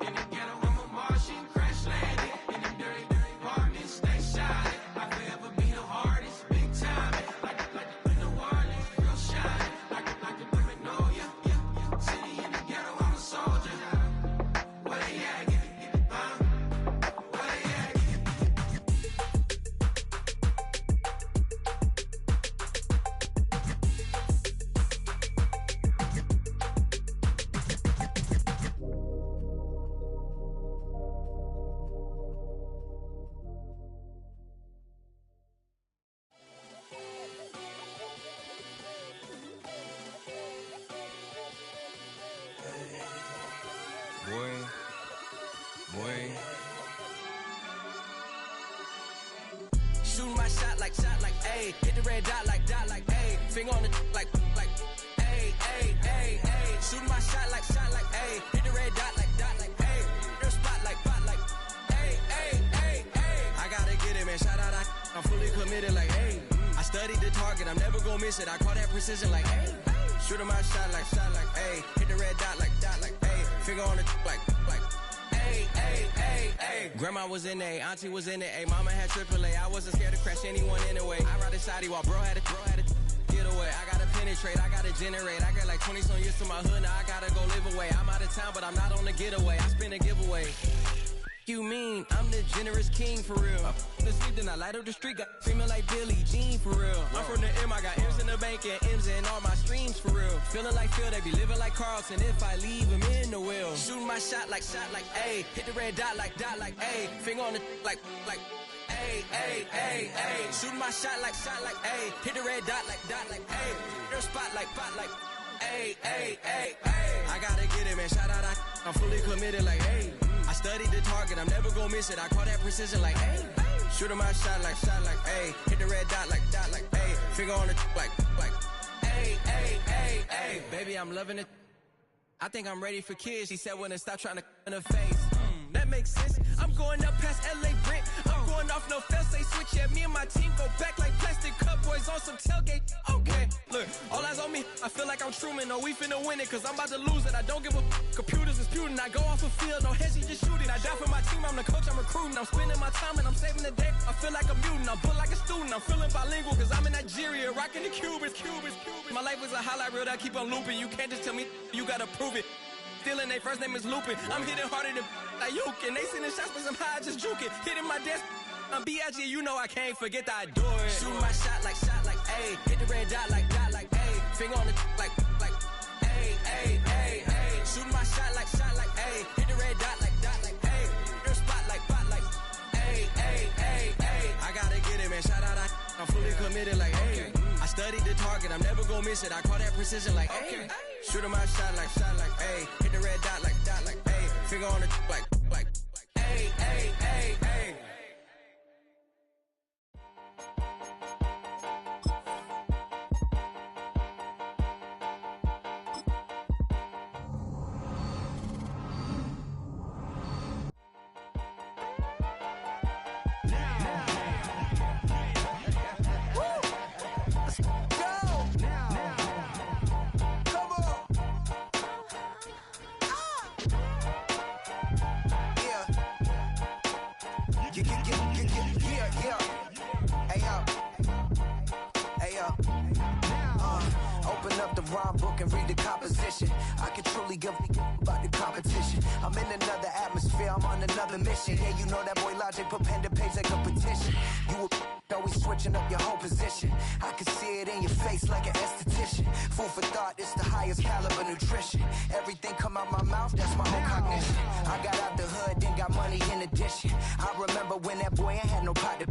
In the ghetto, I'm a Martian, crash landing. In the dirty apartments, stay shining. I'll forever be the hardest, big time. Like the New Orleans, real shining. Like the Magnolia, yeah. City in the ghetto, I'm a soldier. Where they at? Where they at? Boy. Shooting my shot like, ayy. Hit the red dot like, ayy. Finger on the like, ayy, ayy, ayy, ayy. Shooting my shot like, ayy. Hit the red dot like, ayy. Their spot like, ayy, ayy, ayy, ayy. I gotta get it, man. Shout out, I'm fully committed like, ayy. I studied the target, I'm never gonna miss it. I call that precision like, ayy. Shooting my shot like, ayy. Hit the red dot like, ayy. Finger on the like, ayy, ayy, ayy, ayy. Grandma was in A, auntie was in it, ayy. Mama had AAA, I wasn't scared to crash anyone anyway. I ride the side while bro had to get away. I gotta penetrate, I gotta generate. I got like 20 some years to my hood, now I gotta go live away. I'm out of town, but I'm not on the getaway. I spin a giveaway. You mean I'm the generous king for real? I the sleep, then I light up the street. Got screaming like Billie Jean for real. I'm from the M, I got M's in the bank and M's in all my streams for real. Feeling like Phil, they be living like Carlton. If I leave him in the wheel, shooting my shot like, ayy. Hit the red dot like, ayy. Finger on the like, ayy, ayy, ayy, ayy. Shooting my shot like, ayy. Hit the red dot like, ayy. Their spot like, ayy, ayy, ayy, ayy. I gotta get it, man. Shout out, I'm fully committed like, ayy. I studied the target, I'm never gonna miss it. I call that precision like, ayy. Shooting my shot like, ayy. Hit the red dot like, ayy. Finger on the like, ayy, ayy, ayy, ayy. Baby, I'm loving it. I think I'm ready for kids. She said when it stop trying to in her face. That makes sense. I'm going up past LA Brent. I'm going off no fail, say switch. Yeah, me and my team go back like plastic cup boys on some tailgate. Okay, look, all eyes on me. I feel like I'm Truman. No, we finna win it, cause I'm about to lose it. I don't give a computers disputing. I go off a field, no heads, just shooting. I die for my team, I'm the coach, I'm recruiting. I'm spending my time and I'm saving the day. I feel like a mutant, I'm built like a student. I'm feeling bilingual, cause I'm in Nigeria, rocking the Cubans. My life is a highlight reel that I keep on looping. You can't just tell me, you gotta prove it. Stealing, they first name is Lupin. I'm hitting harder than like Yukin. They sending shots, but somehow I just juke it. Hitting my desk, I'm B.I.G. You know I can't forget that I do it. Shooting my shot like, ayy. Hit the red dot like, ayy. Finger on the like, ayy, ayy, ayy, ayy. Shooting my shot like, ayy. Hit the red dot like, ayy. Their spot like, ayy, ayy, ayy, ayy. I gotta get it, man. Shout out, I'm fully committed like, ayy. I studied the target, I'm never gonna miss it. I call that precision like, ayy. Shooting my shot like, ayy. Hit the red dot like, ayy. Finger on the like, ayy, ayy, ayy, ayy. Open up the rhyme book and read the composition. I can truly give about the competition. I'm in another atmosphere, I'm on another mission. Yeah, you know that boy Logic put pen to page like a petition. You always switching up your whole position. I can see it in your face like an esthetician. Food for thought, it's the highest caliber nutrition. Everything come out my mouth, that's my own cognition. I got out the hood, then got money in addition. I remember when that boy ain't had no pot to.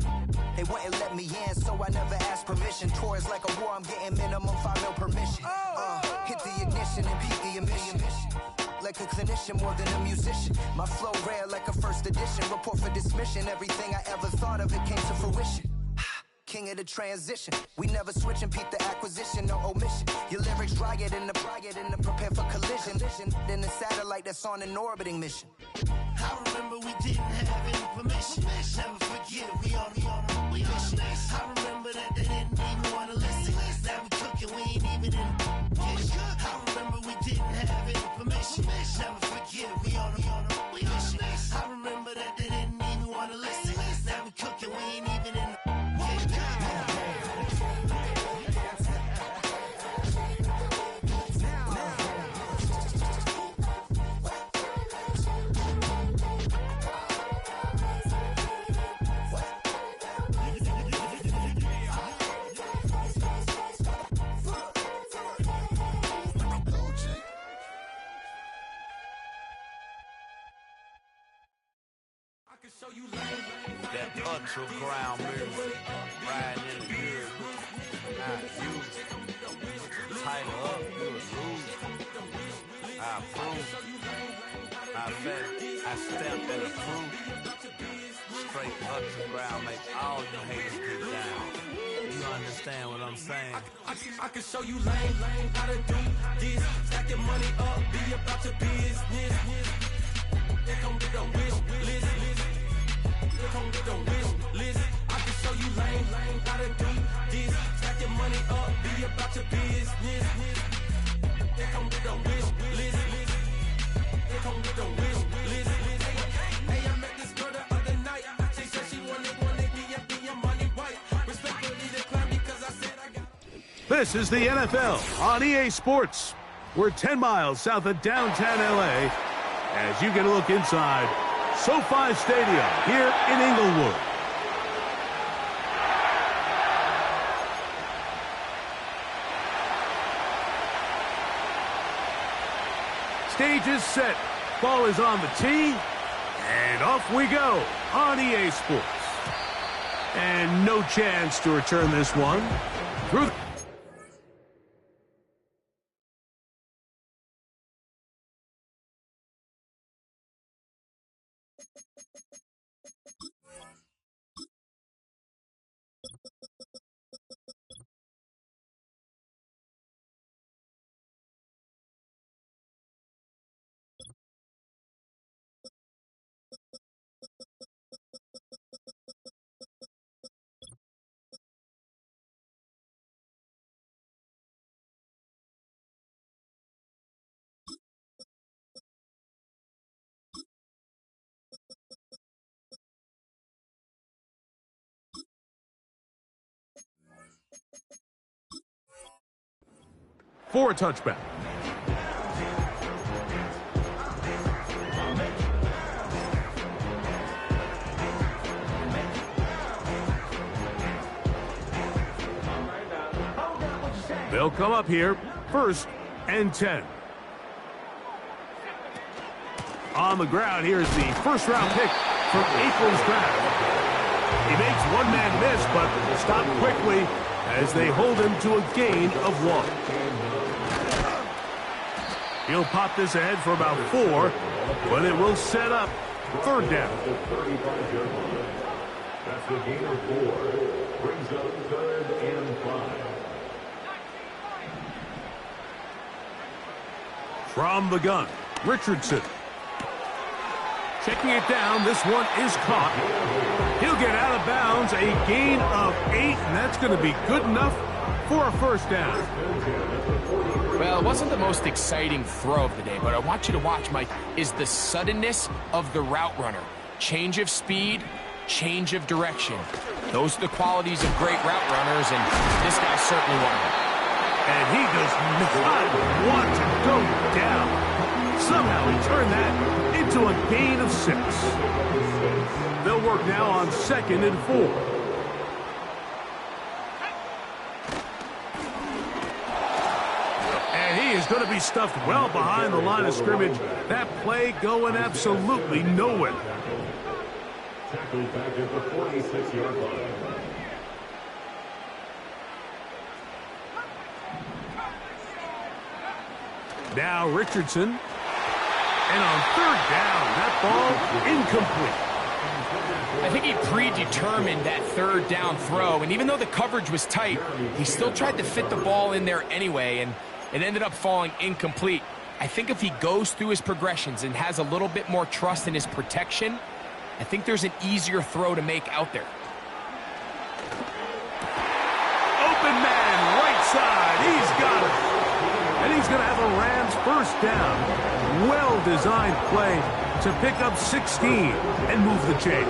They wouldn't let me in, so I never asked permission. Tours like a war, I'm getting minimum 5 mil permission. Hit the ignition and peak the emission. Like a clinician more than a musician. My flow rare like a first edition. Report for dismission. Everything I ever thought of, it came to fruition. King of the transition. We never switch and peep the acquisition, no omission. Your lyrics dry it in the prepare for collision. Then the satellite that's on an orbiting mission. I remember we didn't have any permission. Never forget, we on a mission. I remember that they didn't even want to listen. Now we cooking, we ain't even in the kitchen. I remember we didn't have any permission. Never forget, we on a mission. I remember that they didn't even want to listen. Now we cooking, we ain't even in the that underground music, riding in the good, I use it. Title up, you would lose. I approve. I bet I stamp and approve. Straight underground makes all you haters get down. You understand what I'm saying? I can show you lame, how to do this. Stack your money up, be about your business. They come with a wish list. Come with a wish list. I can show you lame, how to do this. Stack your money up, be about your business. They come with a wish list. They come with a wish list. Hey, I met this girl the other night. She said she wanted me and be a money white. Respectfully declined because I said I got. This is the NFL on EA Sports. We're 10 miles south of downtown LA as you get a look inside SoFi Stadium here in Inglewood. Stage is set. Ball is on the tee. And off we go on EA Sports. And no chance to return this one. Through for a touchback. They'll come up here, 1st and 10. On the ground, here's the first-round pick from April's draft. He makes one man miss, but stopped quickly as they hold him to a gain of 1. He'll pop this ahead for about 4, but it will set up 3rd down. That's the gain of 4. Brings up 3rd and 5. From the gun, Richardson. Checking it down, this one is caught. He'll get out of bounds, a gain of 8, and that's going to be good enough for a 1st down. Well, it wasn't the most exciting throw of the day, but I want you to watch, Mike, is the suddenness of the route runner. Change of speed, change of direction. Those are the qualities of great route runners, and this guy's certainly one of them. And he does not want to go down. Somehow he turned that into a gain of 6. They'll work now on 2nd and 4. And he is going to be stuffed well behind the line of scrimmage. That play going absolutely nowhere. Tackled back at the 46-yard line. Now Richardson. And on 3rd down, that ball incomplete. I think he predetermined that 3rd down throw, and even though the coverage was tight, he still tried to fit the ball in there anyway, and it ended up falling incomplete. I think if he goes through his progressions and has a little bit more trust in his protection, I think there's an easier throw to make out there. Open man, right side, he's got it. And he's going to have a Rams 1st down. Well-designed play to pick up 16 and move the chains.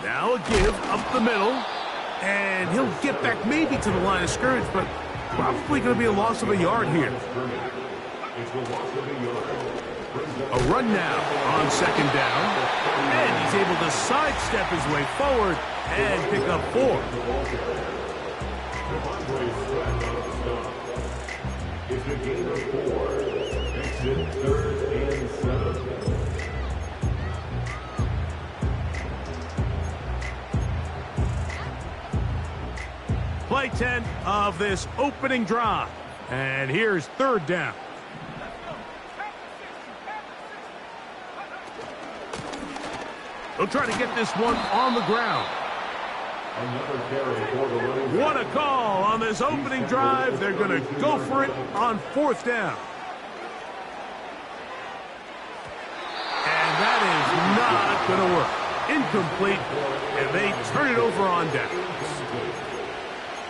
Now a give up the middle. And he'll get back maybe to the line of scrimmage, but probably going to be a loss of a yard here. A run now on 2nd down. And he's able to sidestep his way forward and pick up 4. It's a gain of 4. Exit 3rd and 7. Play 10 of this opening drive. And here's 3rd down. They'll try to get this one on the ground. What a call on this opening drive. They're going to go for it on 4th down. And that is not going to work. Incomplete, and they turn it over on downs.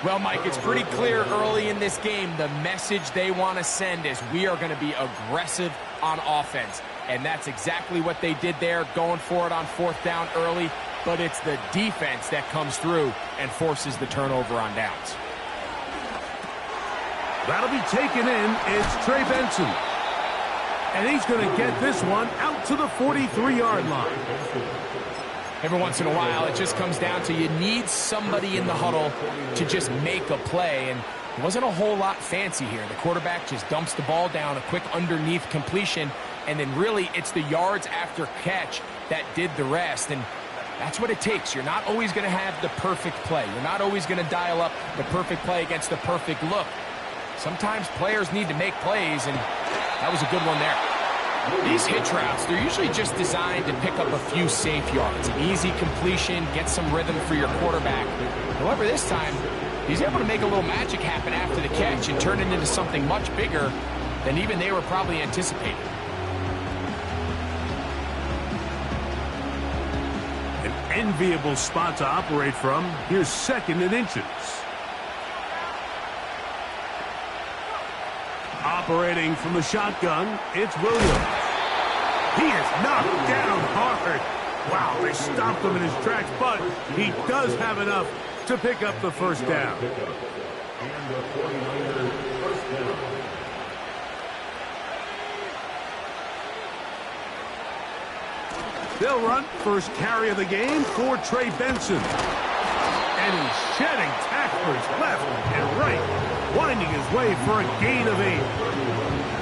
Well, Mike, it's pretty clear early in this game the message they want to send is we are going to be aggressive on offense. And that's exactly what they did there, going for it on 4th down early. But it's the defense that comes through and forces the turnover on downs. That'll be taken in. It's Trey Benson. And he's going to get this one out to the 43-yard line. Every once in a while, it just comes down to you need somebody in the huddle to just make a play. And it wasn't a whole lot fancy here. The quarterback just dumps the ball down, a quick underneath completion. And then really it's the yards after catch that did the rest. And that's what it takes. You're not always going to have the perfect play. You're not always going to dial up the perfect play against the perfect look. Sometimes players need to make plays, and that was a good one there. These hitch routes, they're usually just designed to pick up a few safe yards. An easy completion, get some rhythm for your quarterback. However, this time, he's able to make a little magic happen after the catch and turn it into something much bigger than even they were probably anticipating. An enviable spot to operate from. Here's 2nd and inches. Operating from the shotgun, it's Williams. He is knocked down hard. Wow, they stopped him in his tracks, but he does have enough to pick up the 1st down. And the 49ers 1st down. They'll run first carry of the game for Trey Benson. And he's shedding tacklers left and right, winding his way for a gain of 8.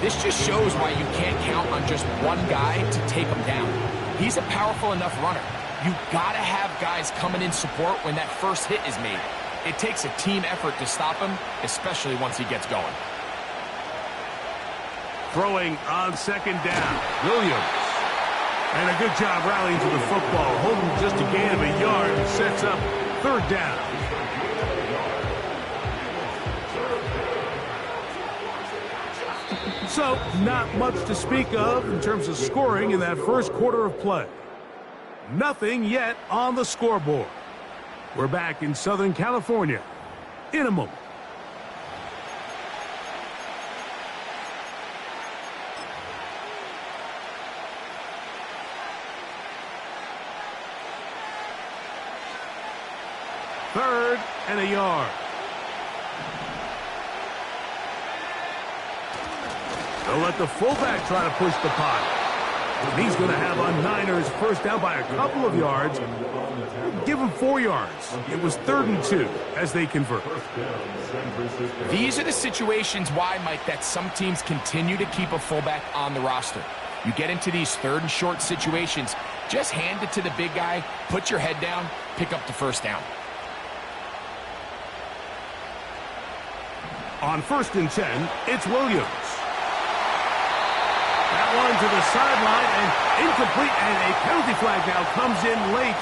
This just shows why you can't count on just one guy to take him down. He's a powerful enough runner. You gotta have guys coming in support when that first hit is made. It takes a team effort to stop him, especially once he gets going. Throwing on 2nd down, Williams. And a good job rallying to the football, holding just a gain of a yard and sets up 3rd down. So, not much to speak of in terms of scoring in that first quarter of play. Nothing yet on the scoreboard. We're back in Southern California in a moment. 3rd and a yard. They'll let the fullback try to push the pot. And he's going to have a Niners first down by a couple of yards. Give him 4 yards. It was 3rd and 2 as they convert. These are the situations why, Mike, that some teams continue to keep a fullback on the roster. You get into these 3rd and short situations, just hand it to the big guy, put your head down, pick up the first down. On 1st and 10, it's Williams. That one to the sideline and incomplete, and a penalty flag now comes in late.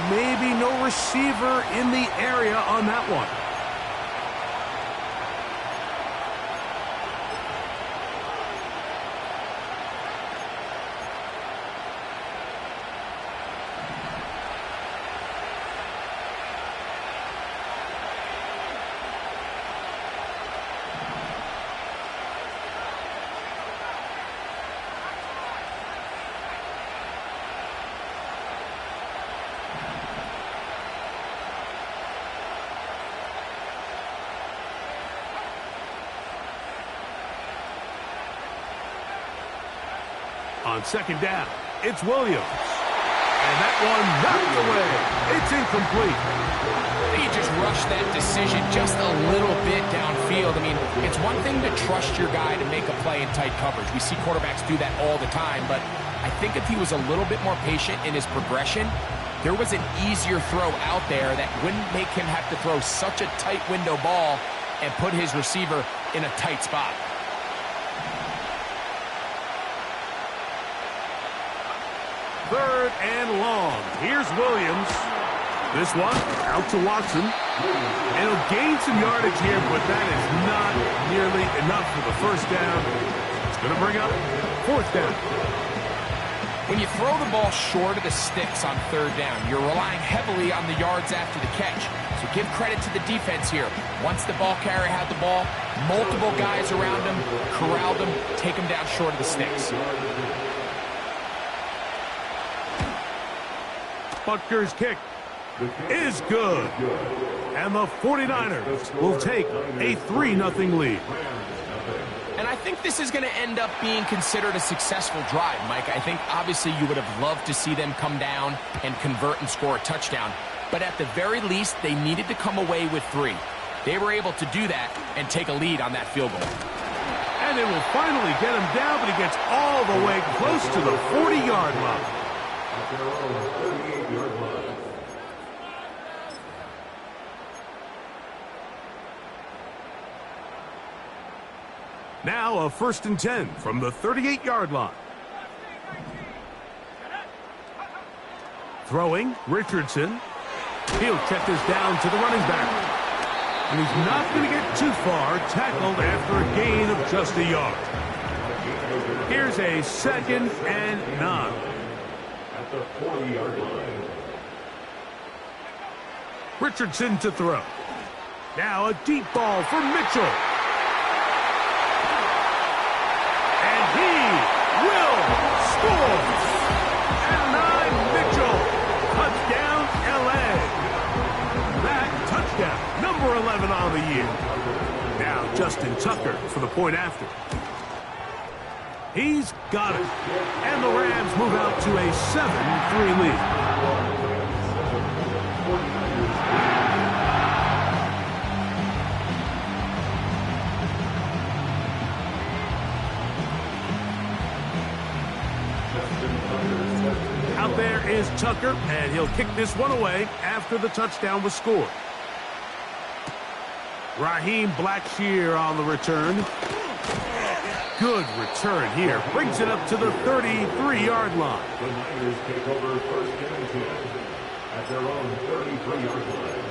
Maybe no receiver in the area on that one. On 2nd down, it's Williams. And that one knocked away. It's incomplete. He just rushed that decision just a little bit downfield. I mean, it's one thing to trust your guy to make a play in tight coverage. We see quarterbacks do that all the time, but I think if he was a little bit more patient in his progression, there was an easier throw out there that wouldn't make him have to throw such a tight window ball and put his receiver in a tight spot. Third and long. Here's Williams. This one out to Watson. And he'll gain some yardage here, but that is not nearly enough for the first down. It's going to bring up 4th down. When you throw the ball short of the sticks on 3rd down, you're relying heavily on the yards after the catch. So give credit to the defense here. Once the ball carrier had the ball, multiple guys around him, corralled him, take him down short of the sticks. Butker's kick is good. And the 49ers will take a 3-0 lead. And I think this is going to end up being considered a successful drive, Mike. I think obviously you would have loved to see them come down and convert and score a touchdown. But at the very least, they needed to come away with 3. They were able to do that and take a lead on that field goal. And it will finally get him down, but he gets all the way close to the 40-yard line. Now a 1st and 10 from the 38-yard line. Throwing, Richardson. He'll check this down to the running back. And he's not going to get too far, tackled after a gain of just a yard. Here's a 2nd and 9. At the 40-yard line. Richardson to throw. Now a deep ball for Mitchell. And he will score. And 9, Mitchell. Touchdown, L.A. That touchdown, number 11 on the year. Now Justin Tucker for the point after. He's got it. And the Rams move out to a 7-3 lead. Out there is Tucker, and he'll kick this one away after the touchdown was scored. Raheem Blackshear on the return. Good return here. Brings it up to the 33-yard line. The Niners take over 1st and 10 at their own 33-yard line.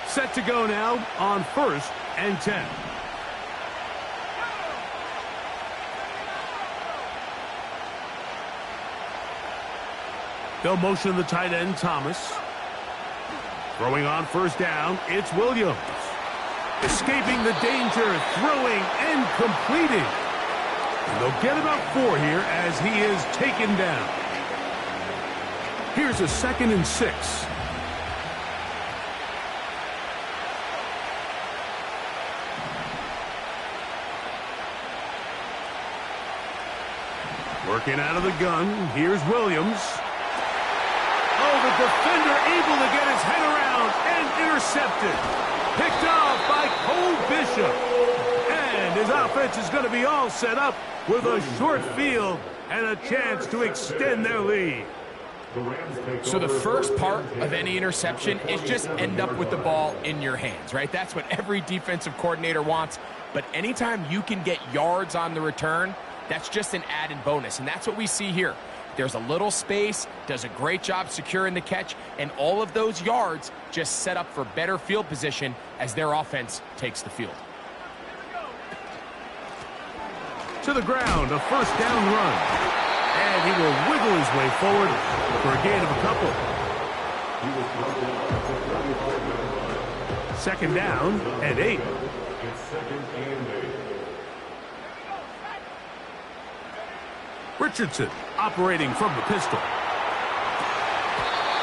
Set to go now on 1st and 10. They'll motion the tight end, Thomas. Throwing on 1st down, it's Williams. escaping the danger, throwing and completing. And they'll get about 4 here as he is taken down. Here's a 2nd and 6. Working out of the gun, here's Williams. Oh, the defender able to get his head around and intercepted. Picked off by Cole Bishop. And his offense is going to be all set up with a short field and a chance to extend their lead. So the first part of any interception is just end up with the ball in your hands, right? That's what every defensive coordinator wants. But anytime you can get yards on the return, that's just an added bonus, and that's what we see here. There's a little space, does a great job securing the catch, and all of those yards just set up for better field position as their offense takes the field. To the ground, a first down run. And he will wiggle his way forward for a gain of a couple. 2nd down and 8. Richardson operating from the pistol.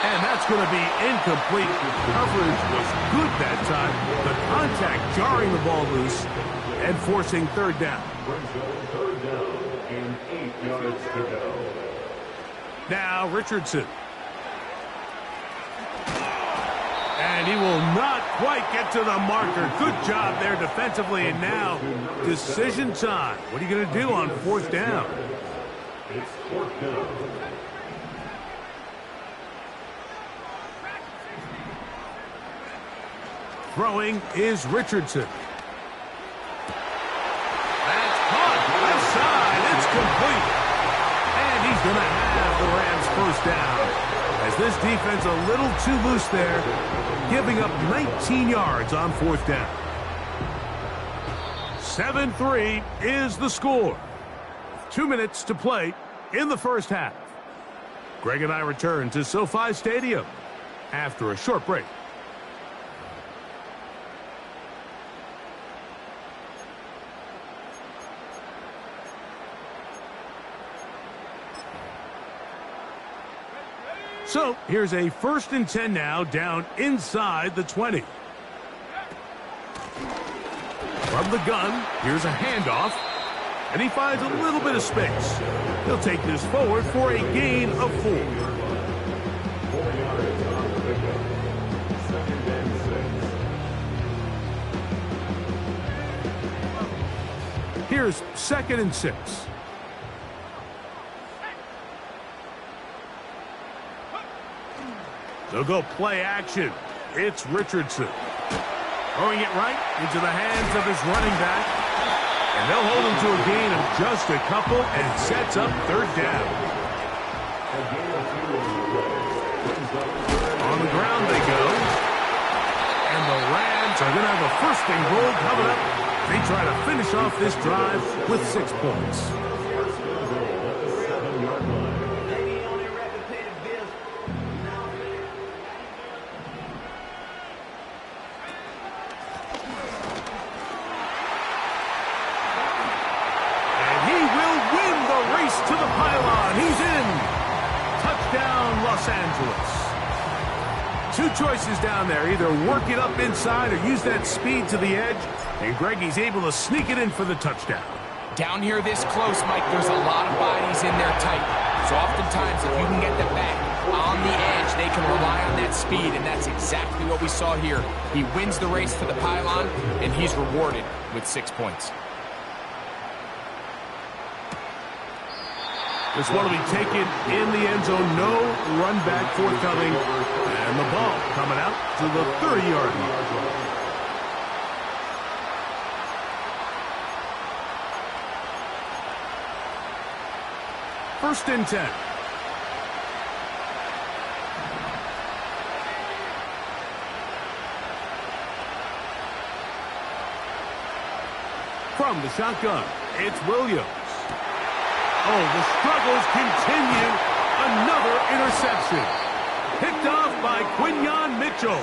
And that's going to be incomplete. Coverage was good that time. The contact jarring the ball loose and forcing 3rd down. 3rd down and 8 yards to go. Now Richardson. And he will not quite get to the marker. Good job there defensively. And now decision time. What are you going to do on 4th down? It's 4th down. Throwing is Richardson. That's caught outside. It's complete. And he's going to have the Rams 1st down. As this defense a little too loose there, giving up 19 yards on 4th down. 7-3 is the score. 2 minutes to play in the first half. Greg and I return to SoFi Stadium after a short break. So here's a 1st and 10 now, down inside the 20. From the gun, here's a handoff. And he finds a little bit of space. He'll take this forward for a gain of 4. 4 yards on the pickup. 2nd and 6. Here's 2nd and 6. They'll go play action. It's Richardson. Throwing it right into the hands of his running back. And they'll hold him to a gain of just a couple and sets up 3rd down. On the ground they go. And the Rams are going to have a 1st and goal coming up. They try to finish off this drive with 6 points. To the pylon. He's in. Touchdown, Los Angeles. 2 choices down there. Either work it up inside or use that speed to the edge. And Greggy's able to sneak it in for the touchdown. Down here this close, Mike, there's a lot of bodies in there tight. So oftentimes, if you can get them back on the edge, they can rely on that speed, and that's exactly what we saw here. He wins the race to the pylon, and he's rewarded with 6 points. This one will be taken in the end zone. No run back forthcoming. And the ball coming out to the 30-yard line. First and 10. From the shotgun, it's Williams. Oh, the struggles continue. Another interception. Picked off by Quinyon Mitchell.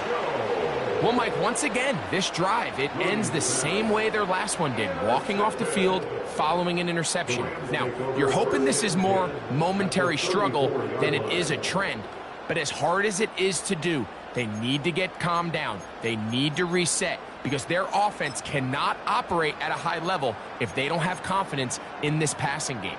Well, Mike, once again, this drive, it ends the same way their last one did, walking off the field, following an interception. Now, you're hoping this is more momentary struggle than it is a trend, but as hard as it is to do, they need to get calmed down. They need to reset because their offense cannot operate at a high level if they don't have confidence in this passing game.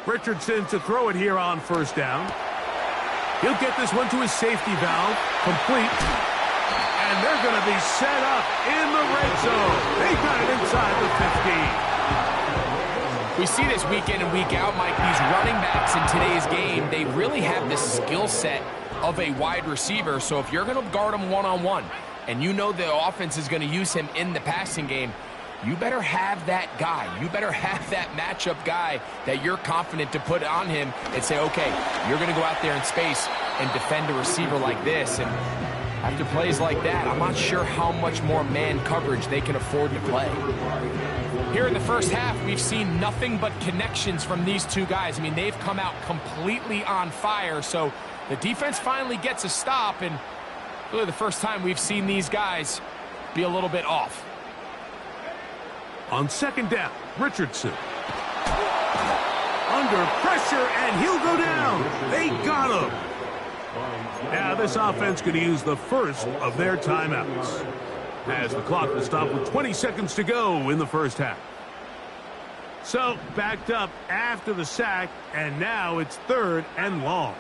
Richardson to throw it here on first down. He'll get this one to his safety valve, complete. And they're going to be set up in the red zone. They got it inside the 15. We see this week in and week out, Mike, these running backs in today's game, they really have the skill set of a wide receiver. So if you're going to guard him one-on-one and you know the offense is going to use him in the passing game, you better have that guy. You better have that matchup guy that you're confident to put on him and say, okay, you're going to go out there in space and defend a receiver like this. And after plays like that, I'm not sure how much more man coverage they can afford to play. Here in the first half, we've seen nothing but connections from these two guys. I mean, they've come out completely on fire. So the defense finally gets a stop, and really the first time we've seen these guys be a little bit off. On second down, Richardson. Under pressure, and he'll go down. They got him. Now this offense going to use the first of their timeouts, as the clock will stop with 20 seconds to go in the first half. So backed up after the sack, and now it's 3rd and long.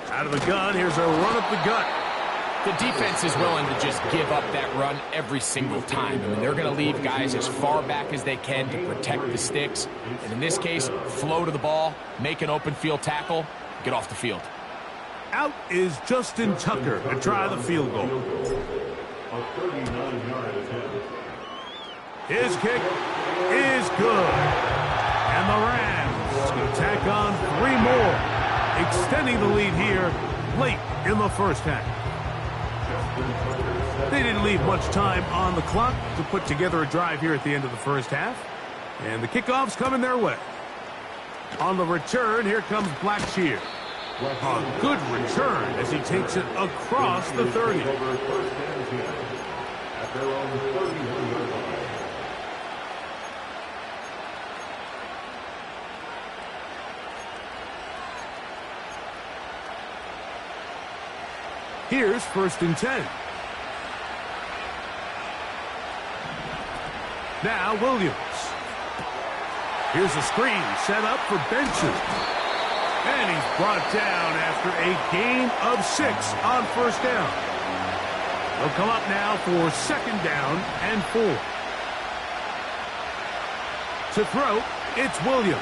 Out of the gun, here's a run up the gut. The defense is willing to just give up that run every single time. I mean, they're going to leave guys as far back as they can to protect the sticks. And in this case, flow to the ball, make an open field tackle, get off the field. Out is Justin Tucker to try the field goal. His kick is good. And the Rams can tack on 3 more, extending the lead here late in the first half. They didn't leave much time on the clock to put together a drive here at the end of the first half. And the kickoff's coming their way. On the return, here comes Blackshear. A good return as he takes it across the 30. Here's 1st and 10. Now Williams. Here's a screen set up for Benson. And he's brought down after a gain of 6 on first down. He'll come up now for 2nd down and 4. To throw, it's Williams.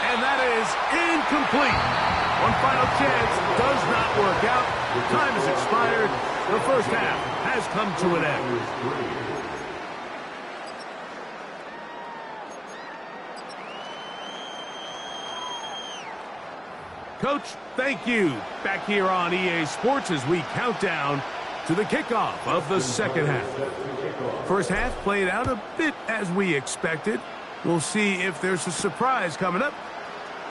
And that is incomplete. One final chance does not work out. Time has expired. The first half has come to an end. Coach, thank you. Back here on EA Sports as we count down to the kickoff of the second half. First half played out a bit as we expected. We'll see if there's a surprise coming up.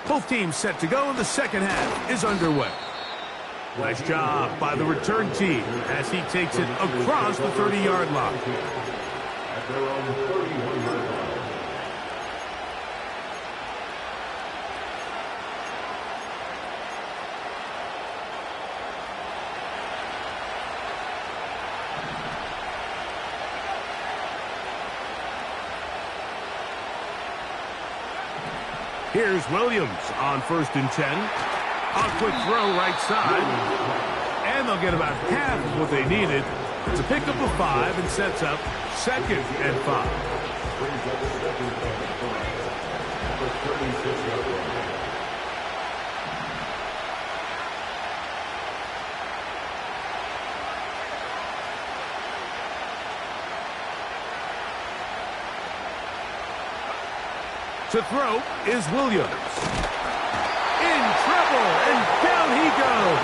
Both teams set to go, and the second half is underway. Nice job by the return team as he takes it across the 30-yard line. At their own 31-yard line. Here's Williams on 1st and 10. A quick throw right side. And they'll get about half of what they needed. It's a pickup of 5 and sets up 2nd and 5. To throw is Williams. In trouble, and down he goes.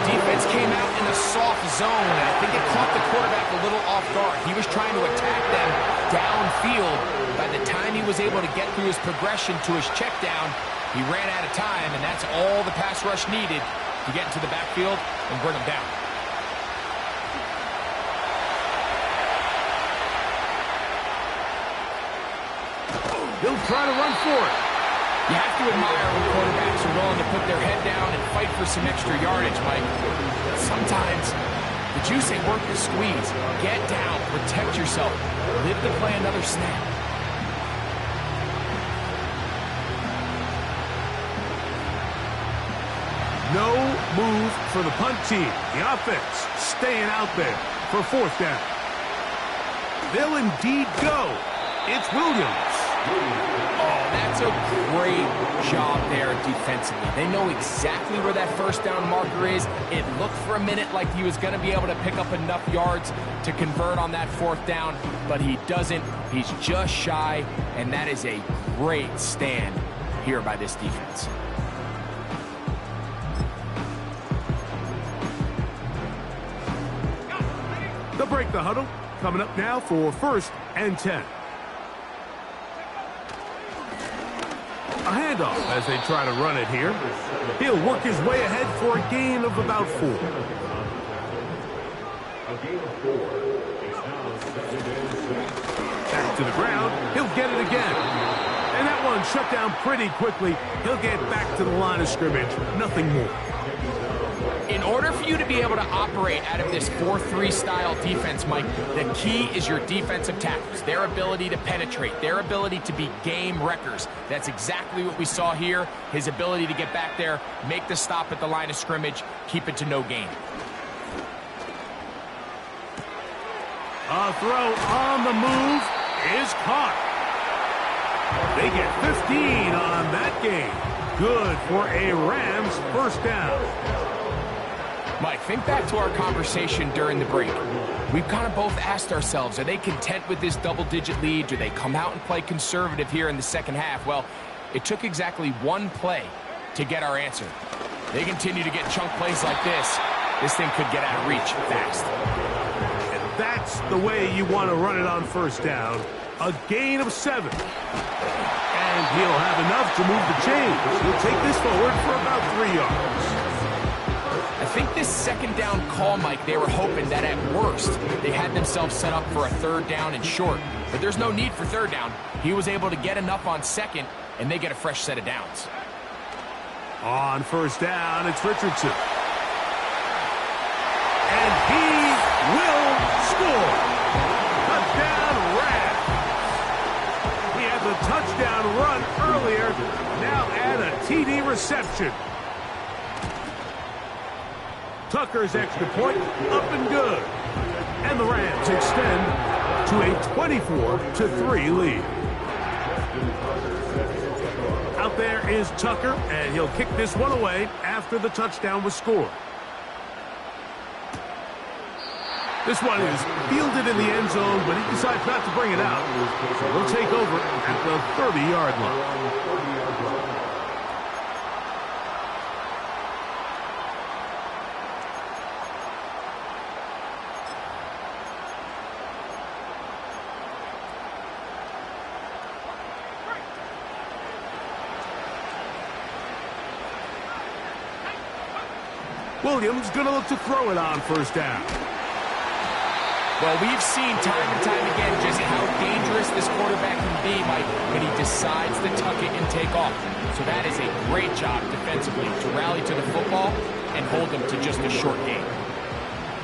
Defense came out in a soft zone, and I think it caught the quarterback a little off guard. He was trying to attack them downfield. By the time he was able to get through his progression to his check down, he ran out of time, and that's all the pass rush needed to get into the backfield and bring him down. He'll try to run for it. You have to admire when quarterbacks are willing to put their head down and fight for some extra yardage, Mike. Sometimes the juice ain't worth the squeeze. Get down, protect yourself, live to play another snap. No move for the punt team. The offense staying out there for 4th down. They'll indeed go. It's Williams. Oh, that's a great job there defensively. They know exactly where that 1st down marker is. It looked for a minute like he was going to be able to pick up enough yards to convert on that 4th down, but he doesn't. He's just shy, and that is a great stand here by this defense. They'll break the huddle. Coming up now for 1st and 10. A handoff as they try to run it here. He'll work his way ahead for a gain of about 4. A gain of 4. It's now 2nd and 6. Back to the ground. He'll get it again. And that one shut down pretty quickly. He'll get back to the line of scrimmage. Nothing more. In order for you to be able to operate out of this 4-3 style defense, Mike, the key is your defensive tackles, their ability to penetrate, their ability to be game wreckers. That's exactly what we saw here, his ability to get back there, make the stop at the line of scrimmage, keep it to no gain. A throw on the move is caught. They get 15 on that game. Good for a Rams 1st down. Mike, think back to our conversation during the break. We've kind of both asked ourselves, are they content with this double-digit lead? Do they come out and play conservative here in the 2nd half? Well, it took exactly one play to get our answer. They continue to get chunk plays like this. This thing could get out of reach fast. And that's the way you want to run it on 1st down. A gain of 7. And he'll have enough to move the chains. He'll take this forward for about 3 yards. I think this 2nd down call, Mike, they were hoping that at worst they had themselves set up for a 3rd down and short. But there's no need for 3rd down. He was able to get enough on 2nd, and they get a fresh set of downs. On 1st down, it's Richardson. And he will score. Touchdown, Rams. He had the touchdown run earlier. Now add a TD reception. Tucker's extra point up and good. And the Rams extend to a 24-3 lead. Out there is Tucker, and he'll kick this one away after the touchdown was scored. This one is fielded in the end zone, but he decides not to bring it out. So he'll take over at the 30-yard line. Williams going to look to throw it on 1st down. Well, we've seen time and time again just how dangerous this quarterback can be, Mike, when he decides to tuck it and take off. So that is a great job defensively to rally to the football and hold them to just a short gain.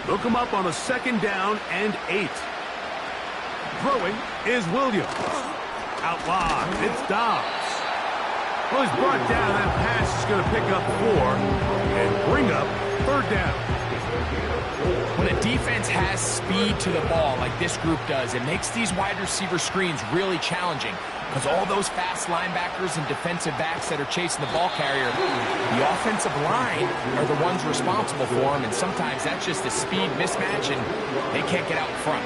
They'll come up on a 2nd down and 8. Throwing is Williams. Out wide, it's Dobbs. Well, he's brought down. That pass is going to pick up 4 and bring up 3rd down. When a defense has speed to the ball like this group does, it makes these wide receiver screens really challenging because all those fast linebackers and defensive backs that are chasing the ball carrier, the offensive line are the ones responsible for them, and sometimes that's just a speed mismatch, and they can't get out in front.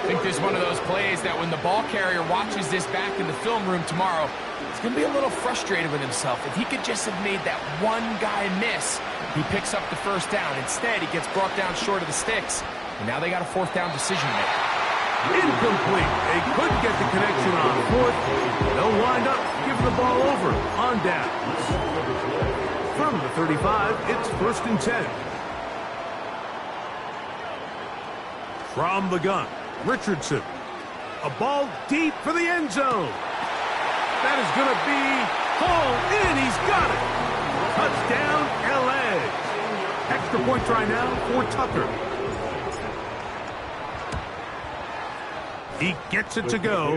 I think this is one of those plays that when the ball carrier watches this back in the film room tomorrow, he's going to be a little frustrated with himself. If he could just have made that one guy miss, he picks up the first down. Instead, he gets brought down short of the sticks, and now they got a fourth down decision to make. Incomplete. They couldn't get the connection on fourth. They'll wind up giving the ball over on downs. From the 35, it's 1st and 10. From the gun, Richardson. A ball deep for the end zone. That is going to be hauled in. He's got it. Touchdown, L.A. Extra point try now for Tucker. He gets it to go,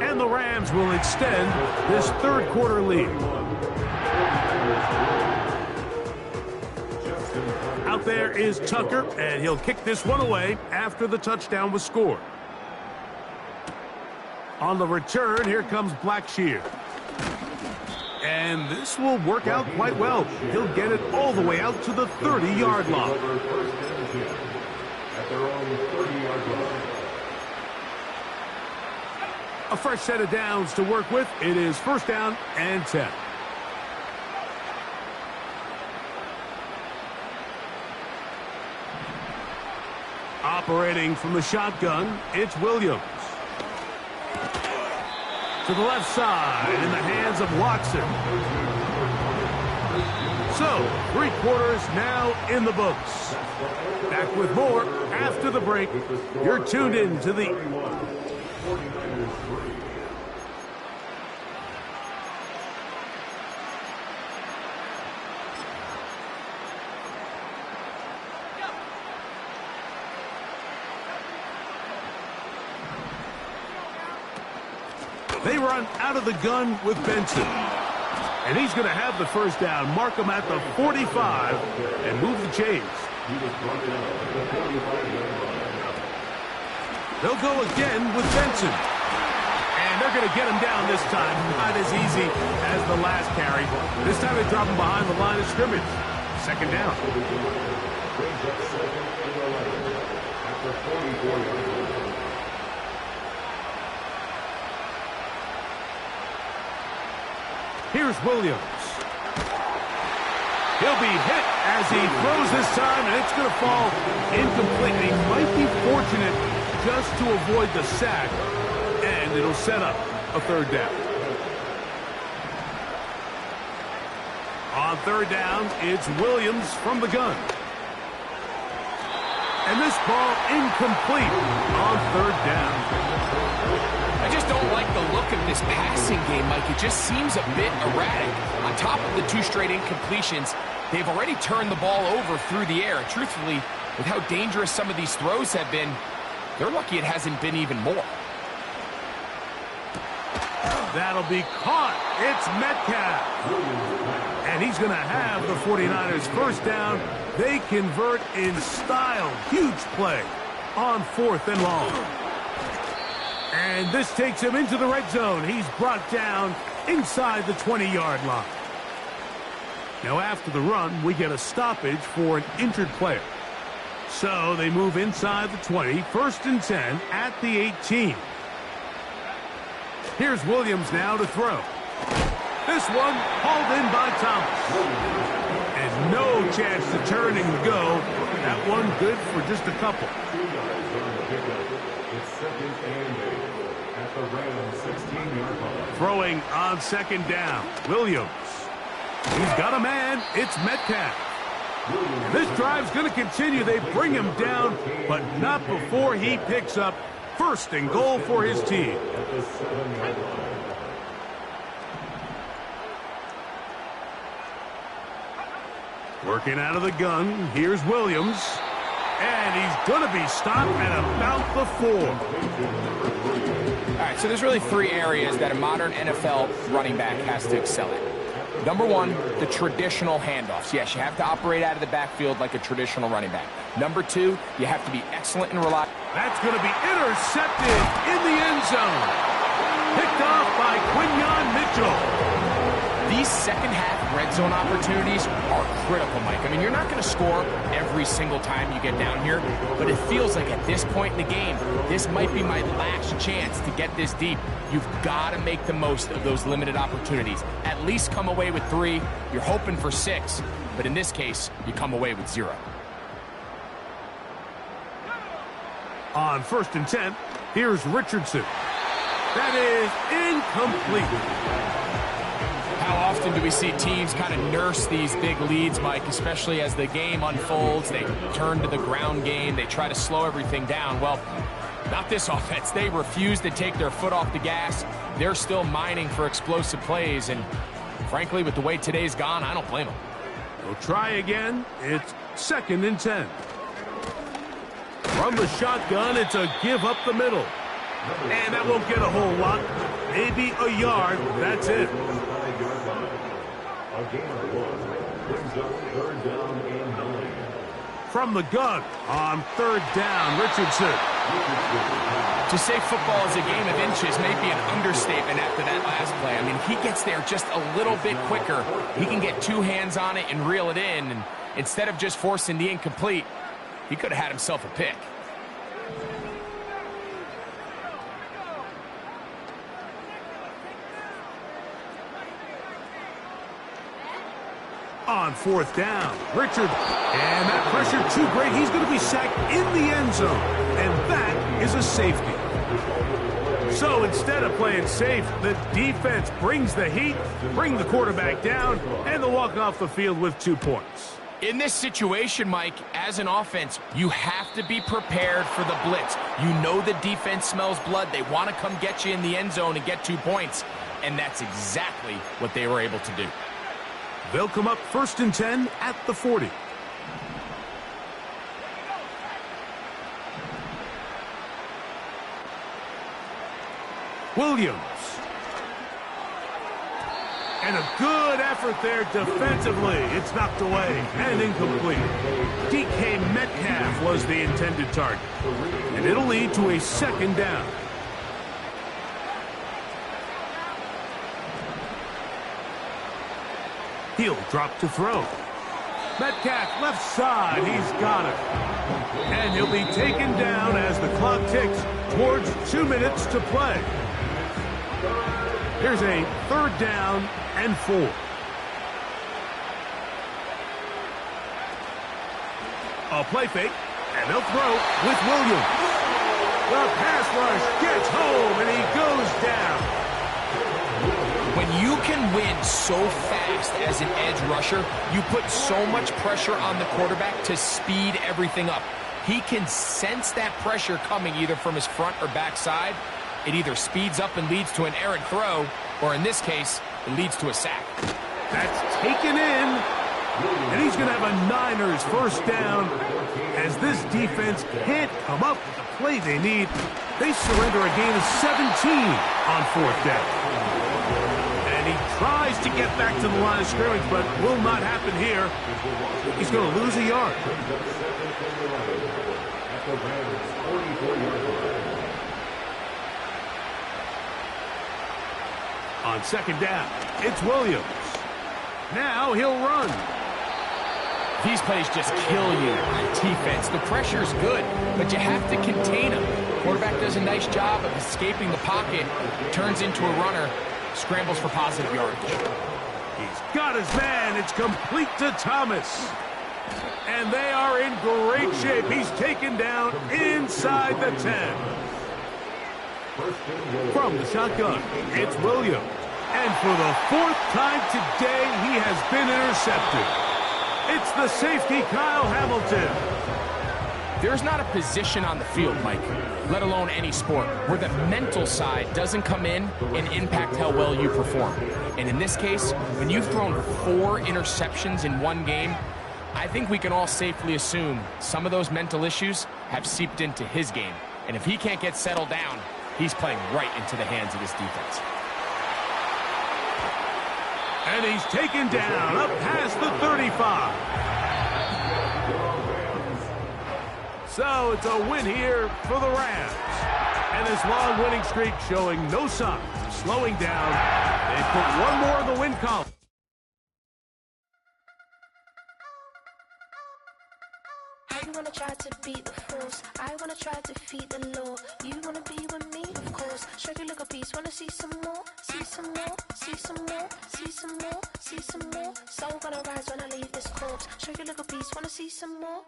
and the Rams will extend this third quarter lead. Out there is Tucker, and he'll kick this one away after the touchdown was scored. On the return, here comes Blackshear. And this will work out quite well. He'll get it all the way out to the 30-yard line. A fresh set of downs to work with. It is 1st down and 10. Operating from the shotgun, it's Williams. To the left side in the hands of Watson. So, 3 quarters now in the books. Back with more after the break. You're tuned in to the... They run out of the gun with Benson. And he's going to have the first down. Mark him at the 45 and move the chains. They'll go again with Benson. And they're going to get him down this time. Not as easy as the last carry. This time they drop him behind the line of scrimmage. 2nd down. Here's Williams. He'll be hit as he throws this time, and it's going to fall incomplete. He might be fortunate just to avoid the sack, and it'll set up a 3rd down. On 3rd down, it's Williams from the gun. And this ball incomplete on 3rd down. I just don't like the look of this passing game, Mike. It just seems a bit erratic. On top of the 2 straight incompletions, they've already turned the ball over through the air. And truthfully, with how dangerous some of these throws have been, they're lucky it hasn't been even more. That'll be caught. It's Metcalf. And he's going to have the 49ers first down. They convert in style. Huge play on 4th and long. And this takes him into the red zone. He's brought down inside the 20-yard line. Now after the run, we get a stoppage for an injured player. So they move inside the 20, 1st and 10 at the 18. Here's Williams now to throw. This one hauled in by Thomas. And no chance to turning the go. That one good for just a couple. Throwing on 2nd down. Williams. He's got a man. It's Metcalf. And this drive's going to continue. They bring him down, but not before he picks up 1st and goal for his team. Working out of the gun. Here's Williams. And he's going to be stopped at about the 4. All right, so there's really 3 areas that a modern NFL running back has to excel at. Number 1, the traditional handoffs. Yes, you have to operate out of the backfield like a traditional running back. Number 2, you have to be excellent and reliable. That's going to be intercepted in the end zone. Picked off by Quinyon Mitchell. These second half red zone opportunities are critical, Mike. I mean, you're not going to score every single time you get down here, but it feels like at this point in the game, this might be my last chance to get this deep. You've got to make the most of those limited opportunities. At least come away with 3. You're hoping for 6, but in this case, you come away with 0. On 1st and 10, here's Richardson. That is incomplete. How often do we see teams kind of nurse these big leads, Mike, especially as the game unfolds? They turn to the ground game. They try to slow everything down. Well, not this offense. They refuse to take their foot off the gas. They're still mining for explosive plays, and frankly, with the way today's gone, I don't blame them. We'll try again. It's 2nd and 10. From the shotgun, it's a give up the middle. And that won't get a whole lot. Maybe a yard. That's it. From the gun on 3rd down, Richardson. To say football is a game of inches may be an understatement after that last play. I mean, if he gets there just a little bit quicker, he can get 2 hands on it and reel it in. And instead of just forcing the incomplete, he could have had himself a pick. On 4th down, Richard. And that pressure too great. He's going to be sacked in the end zone. And that is a safety. So instead of playing safe, the defense brings the heat, bring the quarterback down, and they'll walk off the field with 2 points. In this situation, Mike, as an offense, you have to be prepared for the blitz. You know the defense smells blood. They want to come get you in the end zone and get 2 points. And that's exactly what they were able to do. They'll come up 1st and 10 at the 40. Williams. And a good effort there defensively. It's knocked away and incomplete. DK Metcalf was the intended target. And it'll lead to a 2nd down. He'll drop to throw. Metcalf left side. He's got it. And he'll be taken down as the clock ticks towards 2 minutes to play. Here's a 3rd down and 4. A play fake, and they'll throw with Williams. The pass rush gets home, and he goes down. When you can win so fast as an edge rusher, you put so much pressure on the quarterback to speed everything up. He can sense that pressure coming either from his front or back side. It either speeds up and leads to an errant throw, or in this case, it leads to a sack. That's taken in, and he's going to have a Niners 1st down. As this defense can't come up with the play they need, they surrender a gain of 17 on 4th down. He tries to get back to the line of scrimmage, but will not happen here. He's going to lose a yard. On 2nd down, it's Williams. Now he'll run. These plays just kill you on defense. The pressure's good, but you have to contain him. Quarterback does a nice job of escaping the pocket, turns into a runner, scrambles for positive yardage. He's got his man. It's complete to Thomas. And they are in great shape. He's taken down inside the 10. From the shotgun, it's Williams. And for the 4th time today, he has been intercepted. It's the safety, Kyle Hamilton. There's not a position on the field, Mike, let alone any sport, where the mental side doesn't come in and impact how well you perform. And in this case, when you've thrown 4 interceptions in one game, I think we can all safely assume some of those mental issues have seeped into his game. And if he can't get settled down, he's playing right into the hands of this defense. And he's taken down up past the 35. So it's a win here for the Rams. And this long winning streak showing no signs of slowing down. They put one more in the win column. Now you wanna try to beat the force. I wanna try to defeat the law. You wanna be with me, of course. Show you look a piece, wanna see some more, see some more, see some more, see some more, see some more. Soul gonna rise when I leave this corpse. Show you look a piece, wanna see some more.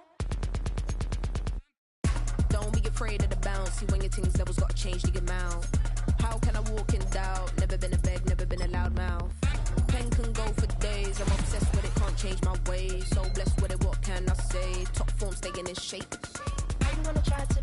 Don't be afraid of the bounce. See when your things levels gotta change to get out. How can I walk in doubt? Never been a beg, never been a loud mouth. Pen can go for days. I'm obsessed with it, can't change my ways. So blessed with it, what can I say? Top form staying in shape. Now you wanna try to